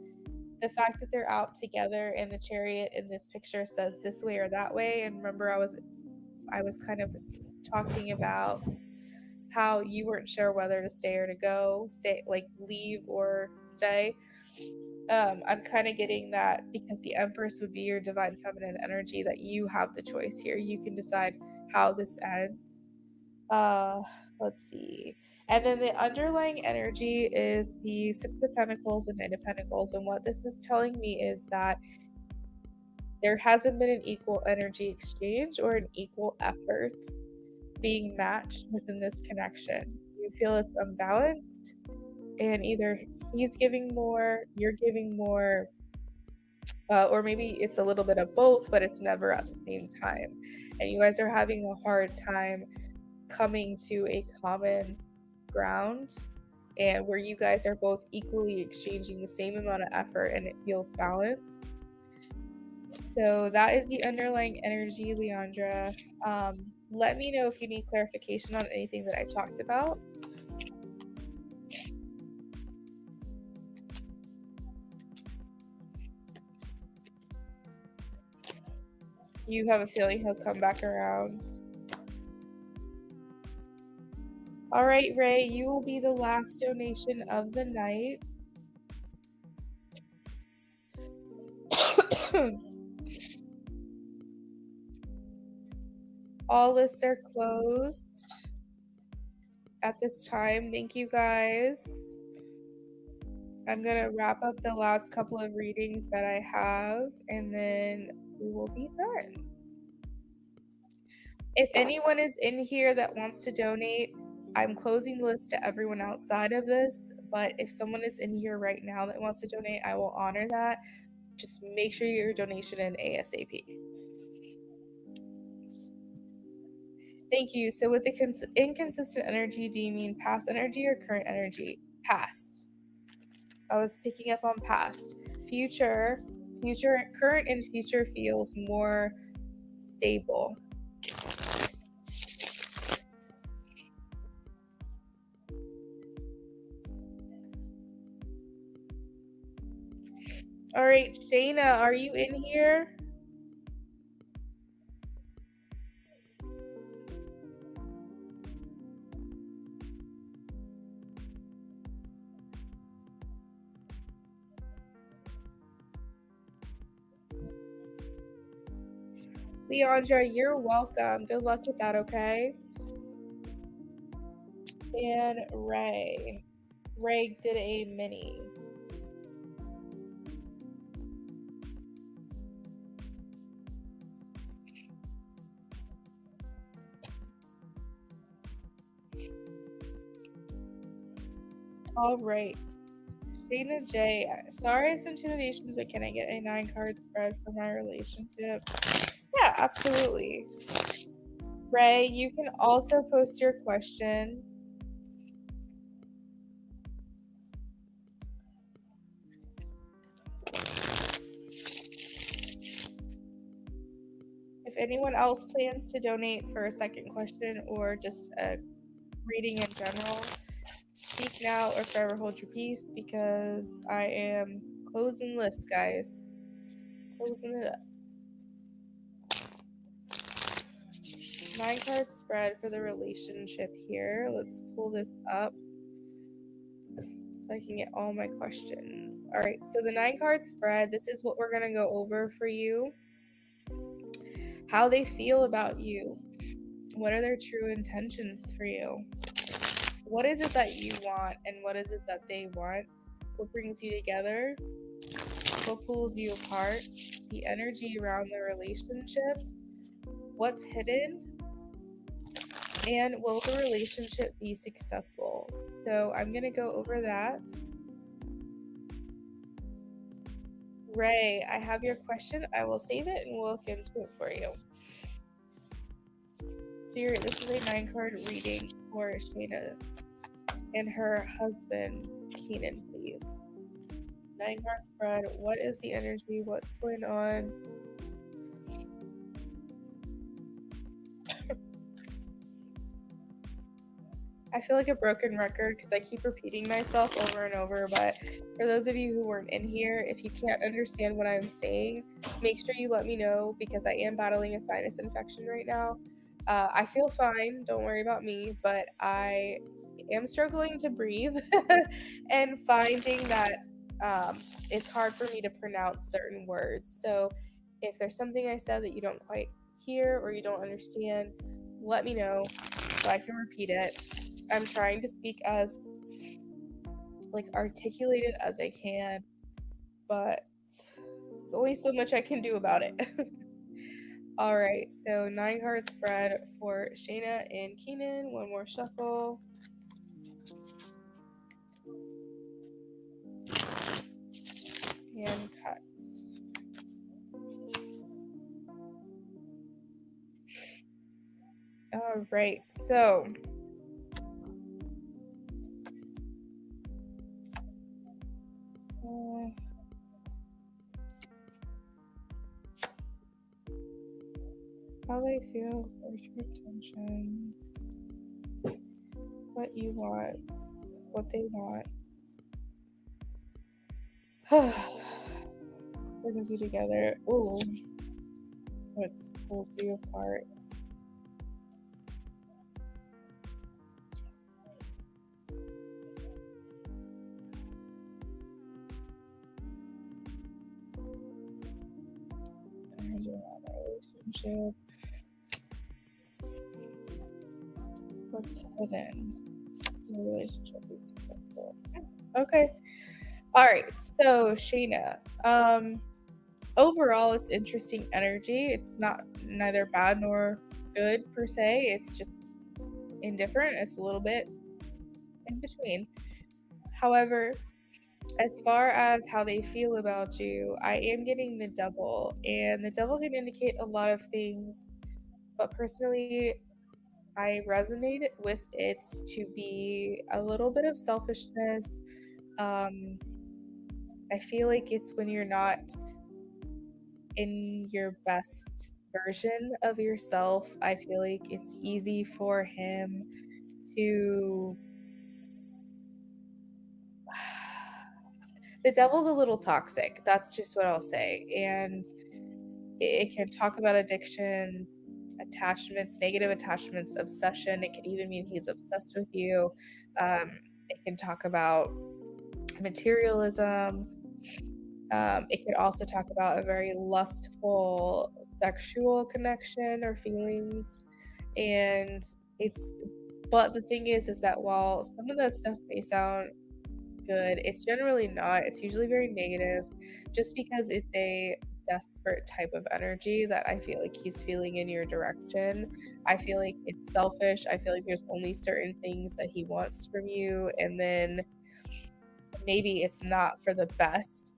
the fact that they're out together and the Chariot in this picture says this way or that way. And remember, I was kind of talking about how you weren't sure whether to stay or to go, like leave or stay. I'm kind of getting that because the Empress would be your divine feminine energy, that you have the choice here. You can decide how this ends. Let's see. And then the underlying energy is the Six of Pentacles and Nine of Pentacles. And what this is telling me is that there hasn't been an equal energy exchange or an equal effort being matched within this connection. You feel it's unbalanced, and either he's giving more, you're giving more, or maybe it's a little bit of both, but it's never at the same time. And you guys are having a hard time coming to a common ground, and where you guys are both equally exchanging the same amount of effort and it feels balanced. So that is the underlying energy, Leandra. Let me know if you need clarification on anything that I talked about. You have a feeling he'll come back around. All right, Ray, you will be the last donation of the night. All lists are closed at this time. Thank you, guys. I'm going to wrap up the last couple of readings that I have, and then we will be done. If anyone is in here that wants to donate, I'm closing the list to everyone outside of this, but if someone is in here right now that wants to donate, I will honor that. Just make sure your donation in ASAP. Thank you. So with the inconsistent energy, do you mean past energy or current energy? Past. I was picking up on past. Future, current and future feels more stable. All right, Shayna, are you in here? Leandra, you're welcome. Good luck with that, okay? And Ray. Ray did a mini. All right. Shayna J. Sorry I sent 2 donations, but can I get a 9-card spread for my relationship? Yeah, absolutely. Ray, you can also post your question. If anyone else plans to donate for a second question or just a reading in general. Speak now or forever hold your peace, because I am closing lists, guys. Closing it up. 9-card spread for the relationship here. Let's pull this up so I can get all my questions. All right, so the 9-card spread, this is what we're going to go over for you. How they feel about you. What are their true intentions for you? What is it that you want, and what is it that they want? What brings you together? What pulls you apart? The energy around the relationship. What's hidden? And will the relationship be successful? So I'm going to go over that. Ray, I have your question. I will save it and we'll look into it for you. Spirit, this is a 9-card reading for Shayna and her husband, Keenan, please. 9-card spread. What is the energy? What's going on? I feel like a broken record because I keep repeating myself over and over, but for those of you who weren't in here, if you can't understand what I'm saying, make sure you let me know, because I am battling a sinus infection right now. I feel fine, don't worry about me, but I am struggling to breathe and finding that it's hard for me to pronounce certain words. So if there's something I said that you don't quite hear or you don't understand, let me know so I can repeat it. I'm trying to speak as articulated as I can, but there's only so much I can do about it. All right, so 9-card spread for Shayna and Keenan. One more shuffle. And cut. All right, so how they feel, first your intentions, what you want, what they want. Brings you together. Ooh, what pulls you apart. Relationship. What's hidden? The relationship is successful. Okay. All right. So Shayna, overall, it's interesting energy. It's not neither bad nor good per se. It's just indifferent. It's a little bit in between. However, as far as how they feel about you, I am getting the Devil, and the Devil can indicate a lot of things, but personally, I resonate with it to be a little bit of selfishness. I feel like it's when you're not in your best version of yourself. I feel like it's easy for him to. The Devil's a little toxic. That's just what I'll say. And it can talk about addictions, attachments, negative attachments, obsession. It can even mean he's obsessed with you. It can talk about materialism. It could also talk about a very lustful sexual connection or feelings. And but the thing is that while some of that stuff may sound good, it's generally not. It's usually very negative, just because it's a desperate type of energy that I feel like he's feeling in your direction. I feel like it's selfish. I feel like there's only certain things that he wants from you, and then maybe it's not for the best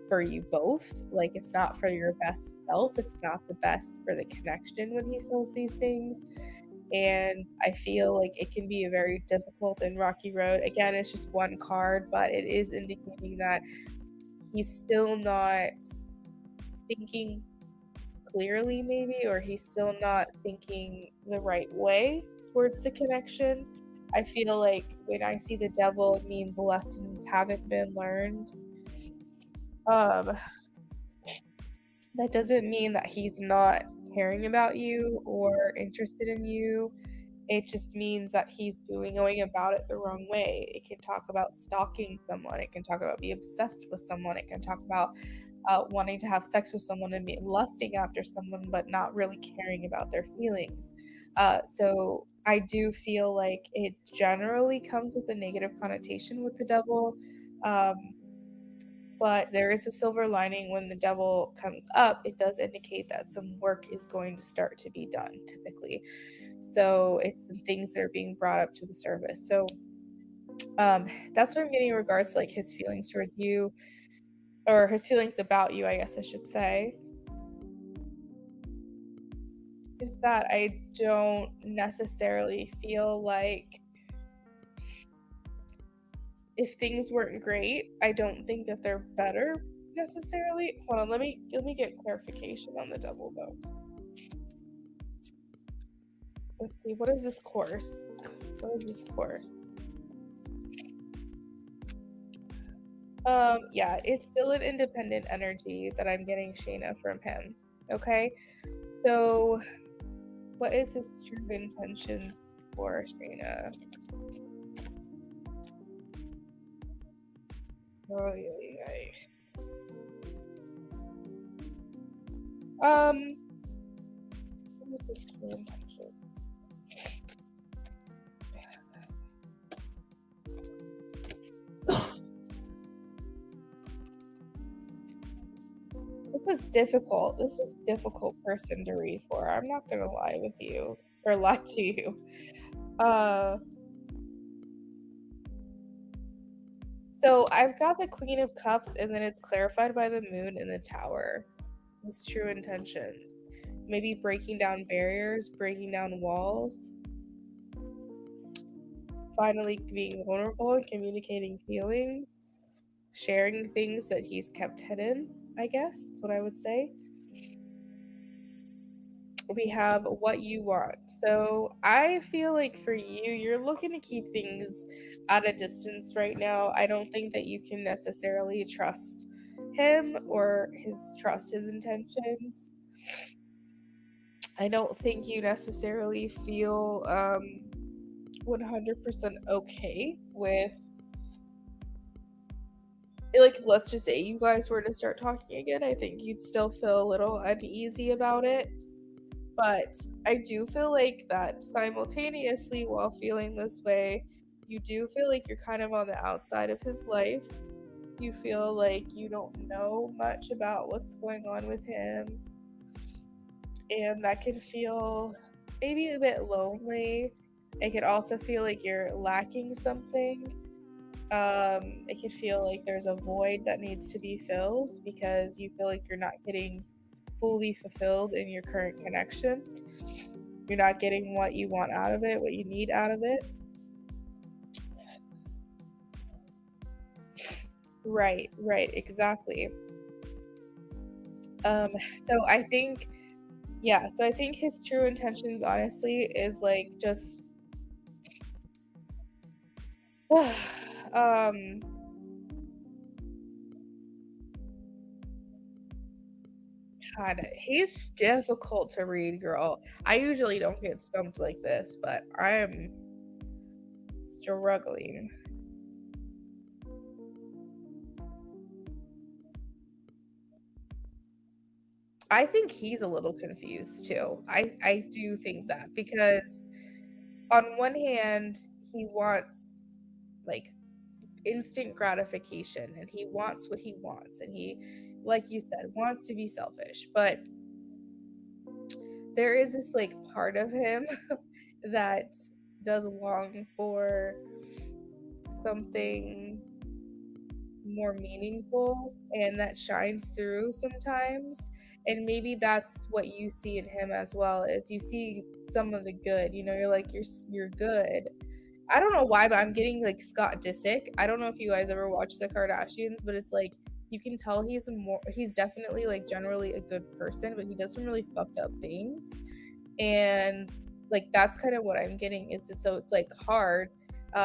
for you both. Like, it's not for your best self. It's not the best for the connection when he feels these things. And I feel like it can be a very difficult and rocky road. Again, it's just one card, but it is indicating that he's still not thinking clearly, maybe, or he's still not thinking the right way towards the connection. I feel like when I see the devil, it means lessons haven't been learned. Um, that doesn't mean that he's not caring about you or interested in you. It just means that he's going about it the wrong way. It can talk about stalking someone. It can talk about being obsessed with someone. It can talk about wanting to have sex with someone and be lusting after someone, but not really caring about their feelings. So I do feel like it generally comes with a negative connotation with the devil. Um, but there is a silver lining when the devil comes up. It does indicate that some work is going to start to be done, typically. So it's some things that are being brought up to the surface. So that's what I'm getting in regards to like his feelings towards you, or his feelings about you, I guess I should say, is that I don't necessarily feel like if things weren't great, I don't think that they're better necessarily. Hold on, let me get clarification on the devil though. Let's see, what is this course? What is this course? Yeah, it's still an independent energy that I'm getting, Shayna, from him. Okay? So what is his true intentions for Shayna? Oh, yeah. What is his true intentions? This is difficult. This is a difficult person to read for. I'm not gonna lie with you or lie to you. So I've got the Queen of Cups, and then it's clarified by the Moon in the Tower. His true intentions. Maybe breaking down barriers, breaking down walls, finally being vulnerable and communicating feelings, sharing things that he's kept hidden, I guess is what I would say. We have what you want. So I feel like for you, you're looking to keep things at a distance right now. I don't think that you can necessarily trust him or trust his intentions. I don't think you necessarily feel 100% okay with, like, let's just say you guys were to start talking again. I think you'd still feel a little uneasy about it. But I do feel like that simultaneously, while feeling this way, you do feel like you're kind of on the outside of his life. You feel like you don't know much about what's going on with him. And that can feel maybe a bit lonely. It could also feel like you're lacking something. It could feel like there's a void that needs to be filled because you feel like you're not getting fully fulfilled in your current connection. You're not getting what you want out of it, what you need out of it. Right, exactly. So I think, yeah, so I think his true intentions, honestly, is like just, um, God, he's difficult to read, girl. I usually don't get stumped like this, but I'm struggling. I think he's a little confused too. I do think that because on one hand, he wants like instant gratification and he wants what he wants and he, like you said, wants to be selfish. But there is this like part of him that does long for something more meaningful and that shines through sometimes. And maybe that's what you see in him as well, is you see some of the good. You're like, you're good. I don't know why, but I'm getting like Scott Disick. I don't know if you guys ever watched the Kardashians, but it's like you can tell he's definitely like generally a good person, but he does some really fucked up things. And like that's kind of what I'm getting, is so it's like hard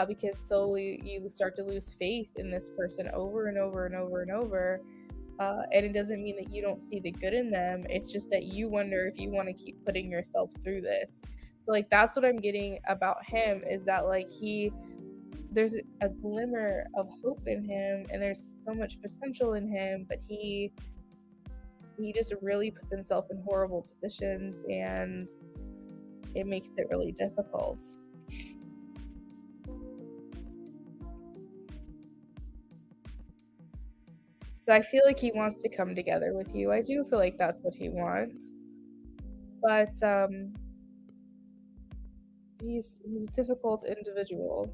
because slowly you start to lose faith in this person over and over and over and over. And it doesn't mean that you don't see the good in them. It's just that you wonder if you want to keep putting yourself through this. So like that's what I'm getting about him, is that like there's a glimmer of hope in him and there's so much potential in him, but he just really puts himself in horrible positions and it makes it really difficult. I feel like he wants to come together with you. I do feel like that's what he wants. But he's a difficult individual.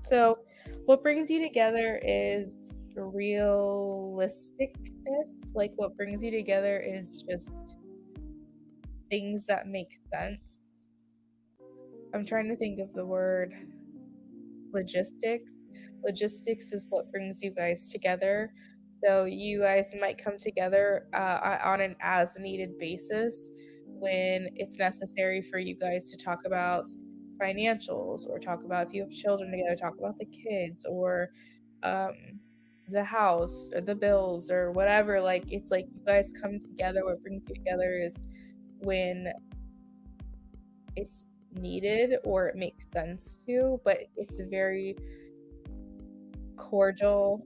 So what brings you together is realisticness. Like what brings you together is just things that make sense. I'm trying to think of the word logistics. Logistics is what brings you guys together. So you guys might come together on an as needed basis when it's necessary for you guys to talk about financials, or talk about, if you have children together, talk about the kids, or um, the house or the bills or whatever. Like it's like you guys come together. What brings you together is when it's needed or it makes sense to, but it's very cordial,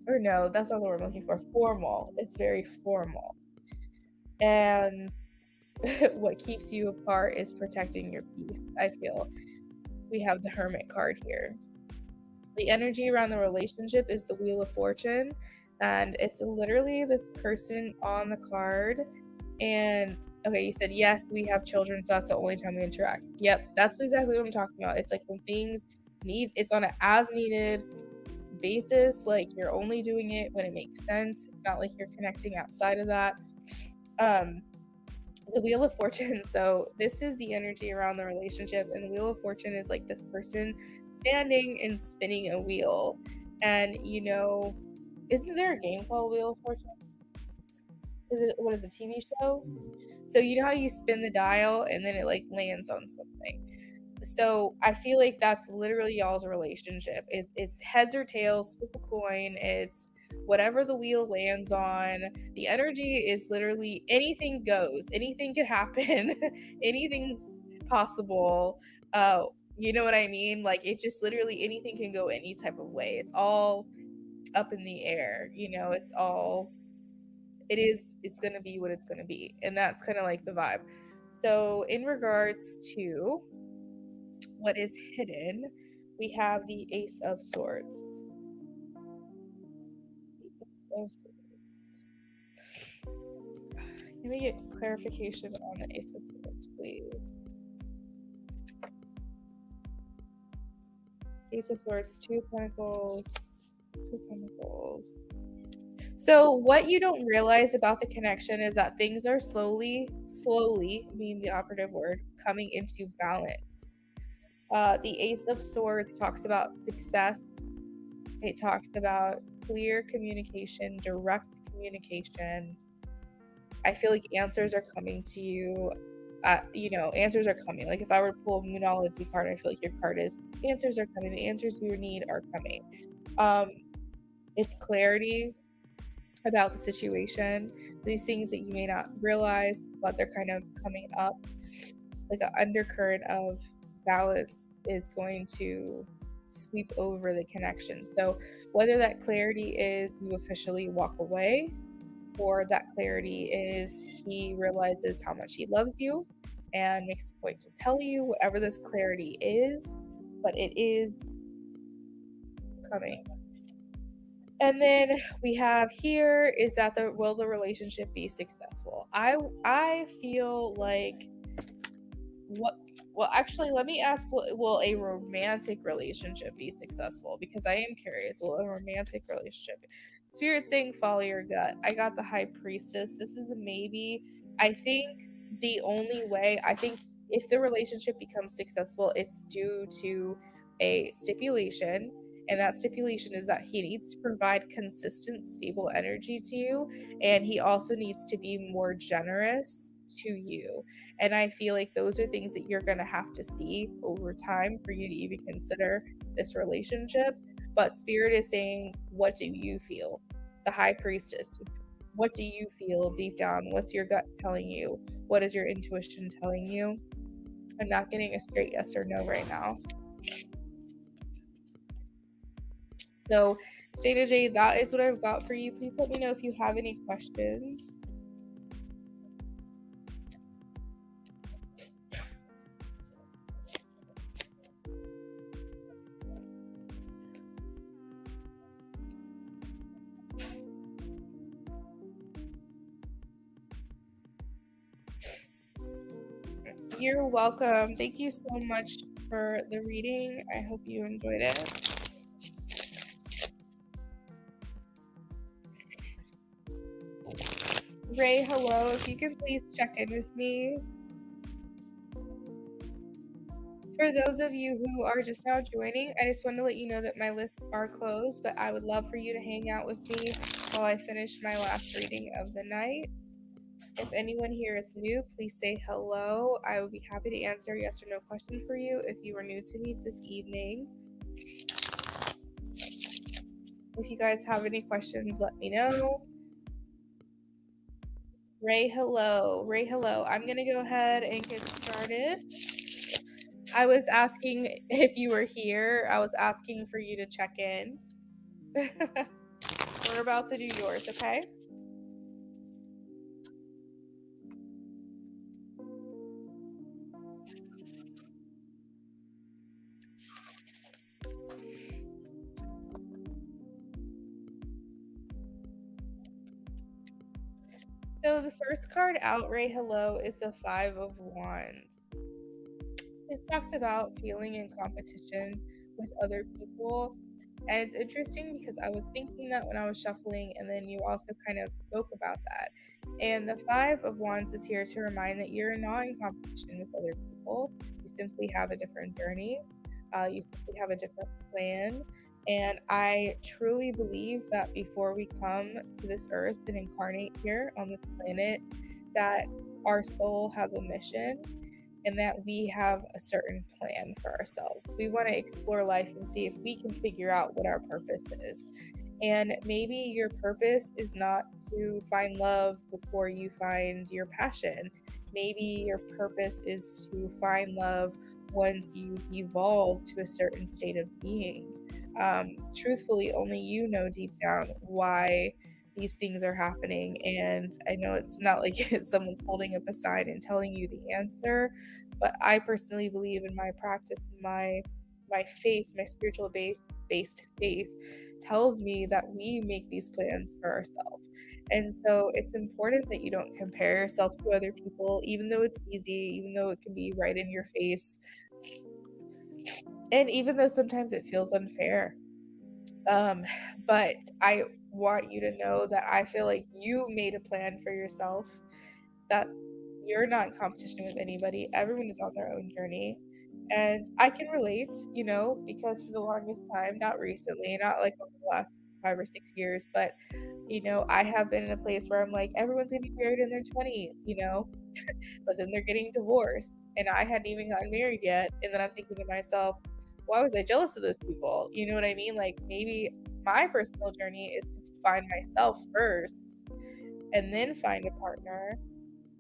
or no, that's not the word I'm looking for. Formal. It's very formal. And what keeps you apart is protecting your peace, I feel. We have the Hermit card here. The energy around the relationship is the Wheel of Fortune, and it's literally this person on the card. And okay, you said yes, we have children, so that's the only time we interact. Yep, that's exactly what I'm talking about. It's like when things it's on an as needed basis. Like you're only doing it when it makes sense. It's not like you're connecting outside of that. um the Wheel of Fortune, so this is the energy around the relationship, and the Wheel of Fortune is like this person standing and spinning a wheel. And isn't there a game called Wheel of Fortune? What is a TV show? So you know how you spin the dial and then it like lands on something. So I feel like that's literally y'all's relationship. It's heads or tails, flip a coin. It's whatever the wheel lands on. The energy is literally anything goes. Anything could happen. Anything's possible. You know what I mean? Like it just literally anything can go any type of way. It's all up in the air. It's gonna be what it's gonna be. And that's kind of like the vibe. So in regards to what is hidden, we have the Ace of Swords. The Ace of Swords. Let me get clarification on the Ace of Swords, please. Ace of Swords, Two Pentacles, Two Pentacles. So what you don't realize about the connection is that things are slowly, being the operative word, coming into balance. The Ace of Swords talks about success. It talks about clear communication, direct communication. I feel like answers are coming to you. Answers are coming. Like if I were to pull a Moonology card, I feel like your card is answers are coming. The answers you need are coming. It's clarity about the situation. These things that you may not realize, but they're kind of coming up. Like an undercurrent of balance is going to sweep over the connection. So whether that clarity is you officially walk away, or that clarity is he realizes how much he loves you and makes a point to tell you, whatever this clarity is, but it is coming. And then we have here is that will the relationship be successful? I feel like what well, actually, let me ask, will a romantic relationship be successful? Because I am curious, will a romantic relationship? Spirit saying follow your gut. I got the High Priestess. This is a maybe. I think I think if the relationship becomes successful, it's due to a stipulation. And that stipulation is that he needs to provide consistent, stable energy to you. And he also needs to be more generous to you. And I feel like those are things that you're going to have to see over time for you to even consider this relationship. But Spirit is saying, what do you feel? The High Priestess, what do you feel deep down? What's your gut telling you? What is your intuition telling you? I'm not getting a straight yes or no right now. So, Jada J, that is what I've got for you. Please let me know if you have any questions. You're welcome. Thank you so much for the reading. I hope you enjoyed it. Ray, hello. If you can please check in with me. For those of you who are just now joining, I just want to let you know that my lists are closed, but I would love for you to hang out with me while I finish my last reading of the night. If anyone here is new, please say hello. I would be happy to answer a yes or no question for you if you are new to me this evening. If you guys have any questions, let me know. Ray, hello. Ray, hello. I'm going to go ahead and get started. I was asking if you were here. I was asking for you to check in. We're about to do yours, okay? So the first card out, Ray, hello, is the Five of Wands. This talks about feeling in competition with other people. And it's interesting because I was thinking that when I was shuffling, and then you also kind of spoke about that. And the Five of Wands is here to remind that you're not in competition with other people. You simply have a different journey. You simply have a different plan. And I truly believe that before we come to this earth and incarnate here on this planet, that our soul has a mission and that we have a certain plan for ourselves. We want to explore life and see if we can figure out what our purpose is. And maybe your purpose is not to find love before you find your passion. Maybe your purpose is to find love once you've evolved to a certain state of being. Truthfully, only you know deep down why these things are happening. And I know it's not like someone's holding up a sign and telling you the answer, but I personally believe in my practice, my faith, my spiritual based faith tells me that we make these plans for ourselves. And so it's important that you don't compare yourself to other people, even though it's easy, even though it can be right in your face, and even though sometimes it feels unfair. But I want you to know that I feel like you made a plan for yourself, that you're not in competition with anybody. Everyone is on their own journey. And I can relate, because for the longest time, not recently, not like over the last 5 or 6 years, but I have been in a place where I'm like, everyone's getting married in their 20s, but then they're getting divorced. And I hadn't even gotten married yet. And then I'm thinking to myself, why was I jealous of those people? You know what I mean? Like maybe my personal journey is to find myself first and then find a partner.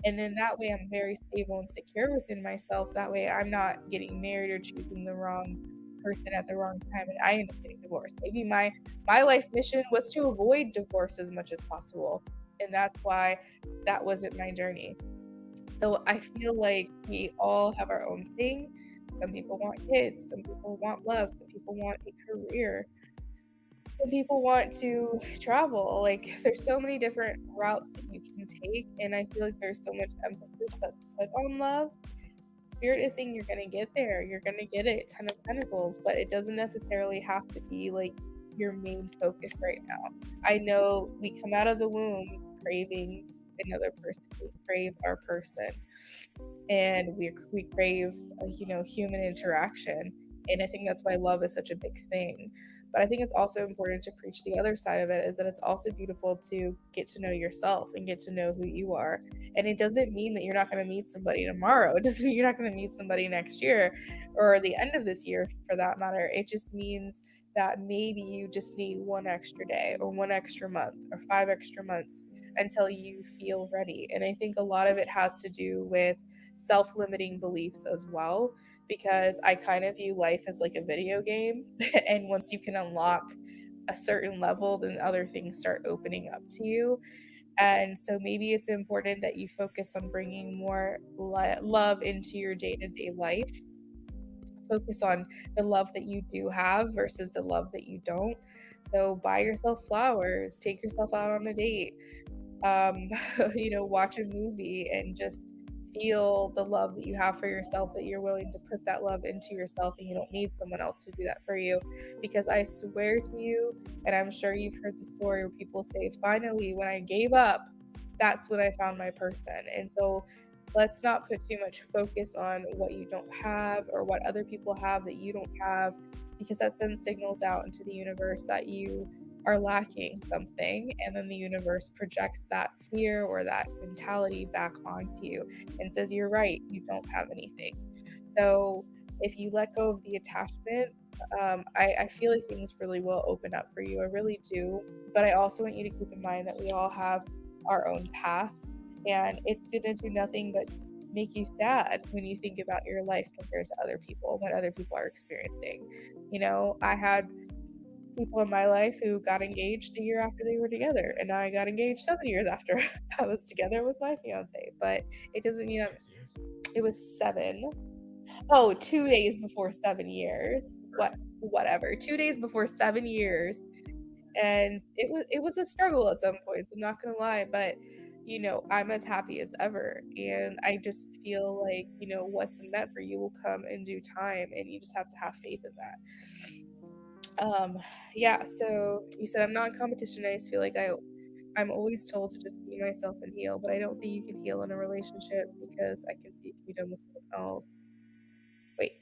And then that way I'm very stable and secure within myself. That way I'm not getting married or choosing the wrong person at the wrong time and I end up getting divorced. Maybe my life mission was to avoid divorce as much as possible. And that's why that wasn't my journey. So I feel like we all have our own thing. Some people want kids, some people want love, some people want a career, some people want to travel. Like there's so many different routes that you can take, and I feel like there's so much emphasis that's put on love. Spirit is saying you're gonna get there, you're gonna get it, 10 of Pentacles, but it doesn't necessarily have to be like your main focus right now. I know we come out of the womb craving another person, we crave our person, and we crave human interaction. And I think that's why love is such a big thing. But I think it's also important to preach the other side of it, is that it's also beautiful to get to know yourself and get to know who you are. And it doesn't mean that you're not going to meet somebody tomorrow. It doesn't mean you're not going to meet somebody next year or the end of this year for that matter. It just means that maybe you just need one extra day or one extra month or 5 extra months until you feel ready. And I think a lot of it has to do with self-limiting beliefs as well, because I kind of view life as like a video game. And once you can unlock a certain level, then other things start opening up to you. And so maybe it's important that you focus on bringing more love into your day-to-day life. Focus on the love that you do have versus the love that you don't. So buy yourself flowers, take yourself out on a date, um, watch a movie and just feel the love that you have for yourself, that you're willing to put that love into yourself and you don't need someone else to do that for you. Because I swear to you, and I'm sure you've heard the story where people say, finally, when I gave up, that's when I found my person. And so let's not put too much focus on what you don't have or what other people have that you don't have, because that sends signals out into the universe that you are lacking something, and then the universe projects that fear or that mentality back onto you and says, you're right, you don't have anything. So if you let go of the attachment, I feel like things really will open up for you. I really do. But I also want you to keep in mind that we all have our own path, and it's going to do nothing but make you sad when you think about your life compared to other people, what other people are experiencing. I had people in my life who got engaged a year after they were together, and I got engaged 7 years after I was together with my fiance. But it doesn't mean it was 7. Oh, 2 days before 7 years. Whatever. 2 days before 7 years. And it was a struggle at some points, I'm not gonna lie, but I'm as happy as ever. And I just feel like, what's meant for you will come in due time, and you just have to have faith in that. Yeah, so you said I'm not in competition. I just feel like I'm always told to just be myself and heal, but I don't think you can heal in a relationship because I can see it can be done with someone else. Wait.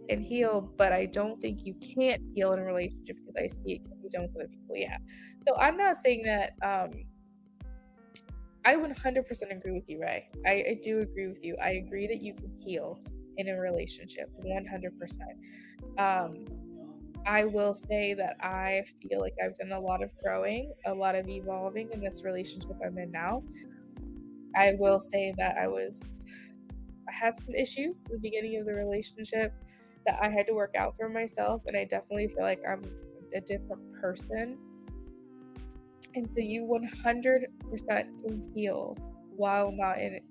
And heal, but I don't think you can't heal in a relationship because I see it can be done with other people. Yeah. So I'm not saying that I 100% agree with you, Ray. I do agree with you. I agree that you can heal in a relationship 100%. Um I will say that I feel like I've done a lot of growing, a lot of evolving in this relationship I'm in now. I will say that I had some issues at the beginning of the relationship that I had to work out for myself, and I definitely feel like I'm a different person. And so you 100% can heal while not in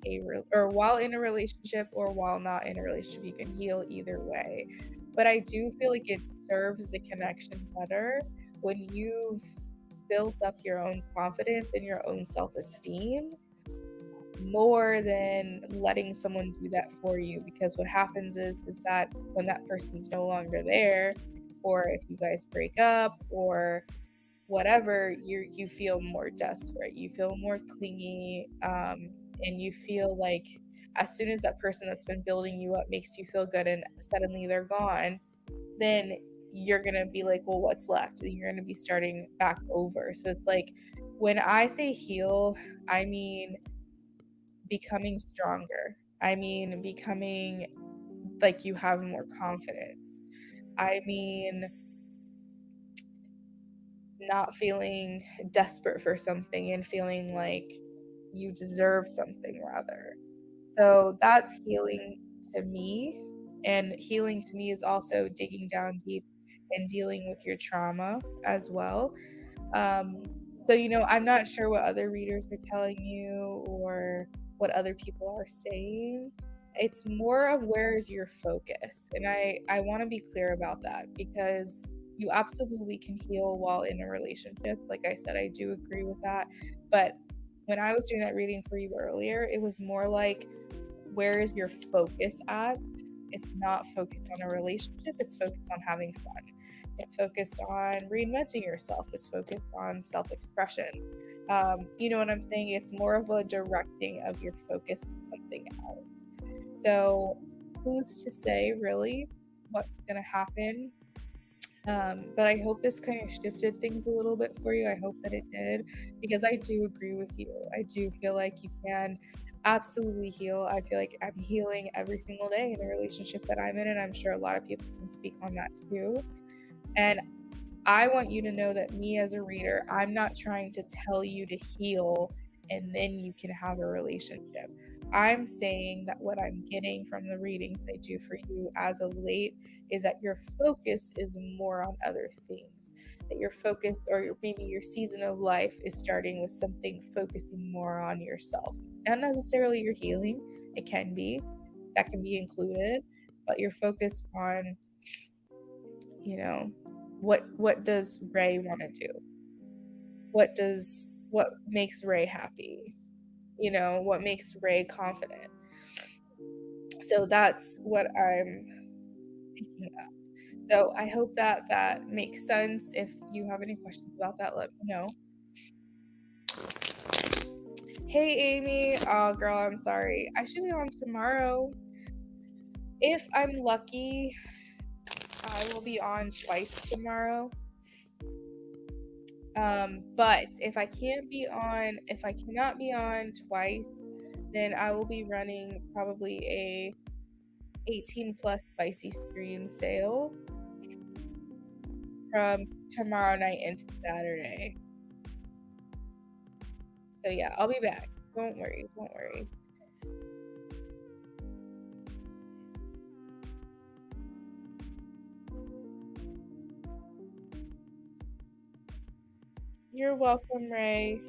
while in a relationship or while not in a relationship. You can heal either way. But I do feel like it serves the connection better when you've built up your own confidence and your own self-esteem more than letting someone do that for you. Because what happens is that when that person's no longer there, or if you guys break up or whatever, you feel more desperate, you feel more clingy, and you feel like as soon as that person that's been building you up makes you feel good and suddenly they're gone, then you're gonna be like, well, what's left? And you're gonna be starting back over. So it's like, when I say heal, I mean becoming stronger. I mean becoming like you have more confidence. I mean not feeling desperate for something and feeling like you deserve something, rather. So that's healing to me. And healing to me is also digging down deep and dealing with your trauma as well. Um, so, I'm not sure what other readers are telling you or what other people are saying. It's more of where is your focus. And I want to be clear about that, because you absolutely can heal while in a relationship. Like I said, I do agree with that. But when I was doing that reading for you earlier, it was more like, where is your focus at? It's not focused on a relationship, it's focused on having fun. It's focused on reinventing yourself. It's focused on self-expression. You know what I'm saying? It's more of a directing of your focus to something else. So who's to say really what's going to happen? But I hope this kind of shifted things a little bit for you. I hope that it did, because I do agree with you. I do feel like you can absolutely heal. I feel like I'm healing every single day in a relationship that I'm in, and I'm sure a lot of people can speak on that too. And I want you to know that me as a reader, I'm not trying to tell you to heal and then you can have a relationship. I'm saying that what I'm getting from the readings I do for you as of late is that your focus is more on other things. That your focus, or maybe your season of life, is starting with something focusing more on yourself. Not necessarily your healing, it can be, that can be included, but you're focused on, you know, what does Ray want to do? What makes Ray happy? What makes Ray confident? So that's what I'm picking up. So I hope that that makes sense. If you have any questions about that, let me know. Hey Amy, oh girl, I'm sorry. I should be on tomorrow. If I'm lucky, I will be on twice tomorrow. But if I cannot be on twice, then I will be running probably a 18 plus spicy stream sale from tomorrow night into Saturday. So yeah, I'll be back. Don't worry. You're welcome, Ray.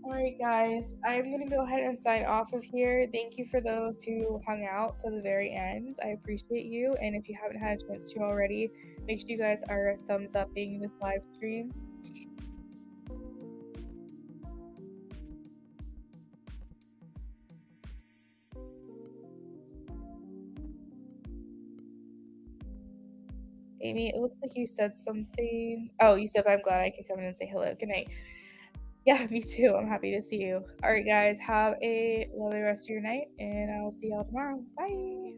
All right, guys, I'm going to go ahead and sign off of here. Thank you for those who hung out to the very end. I appreciate you. And if you haven't had a chance to already, make sure you guys are thumbs upping this live stream. Amy, it looks like you said something. Oh, you said, I'm glad I could come in and say hello. Good night. Yeah, me too. I'm happy to see you. All right, guys, have a lovely rest of your night, and I'll see y'all tomorrow. Bye.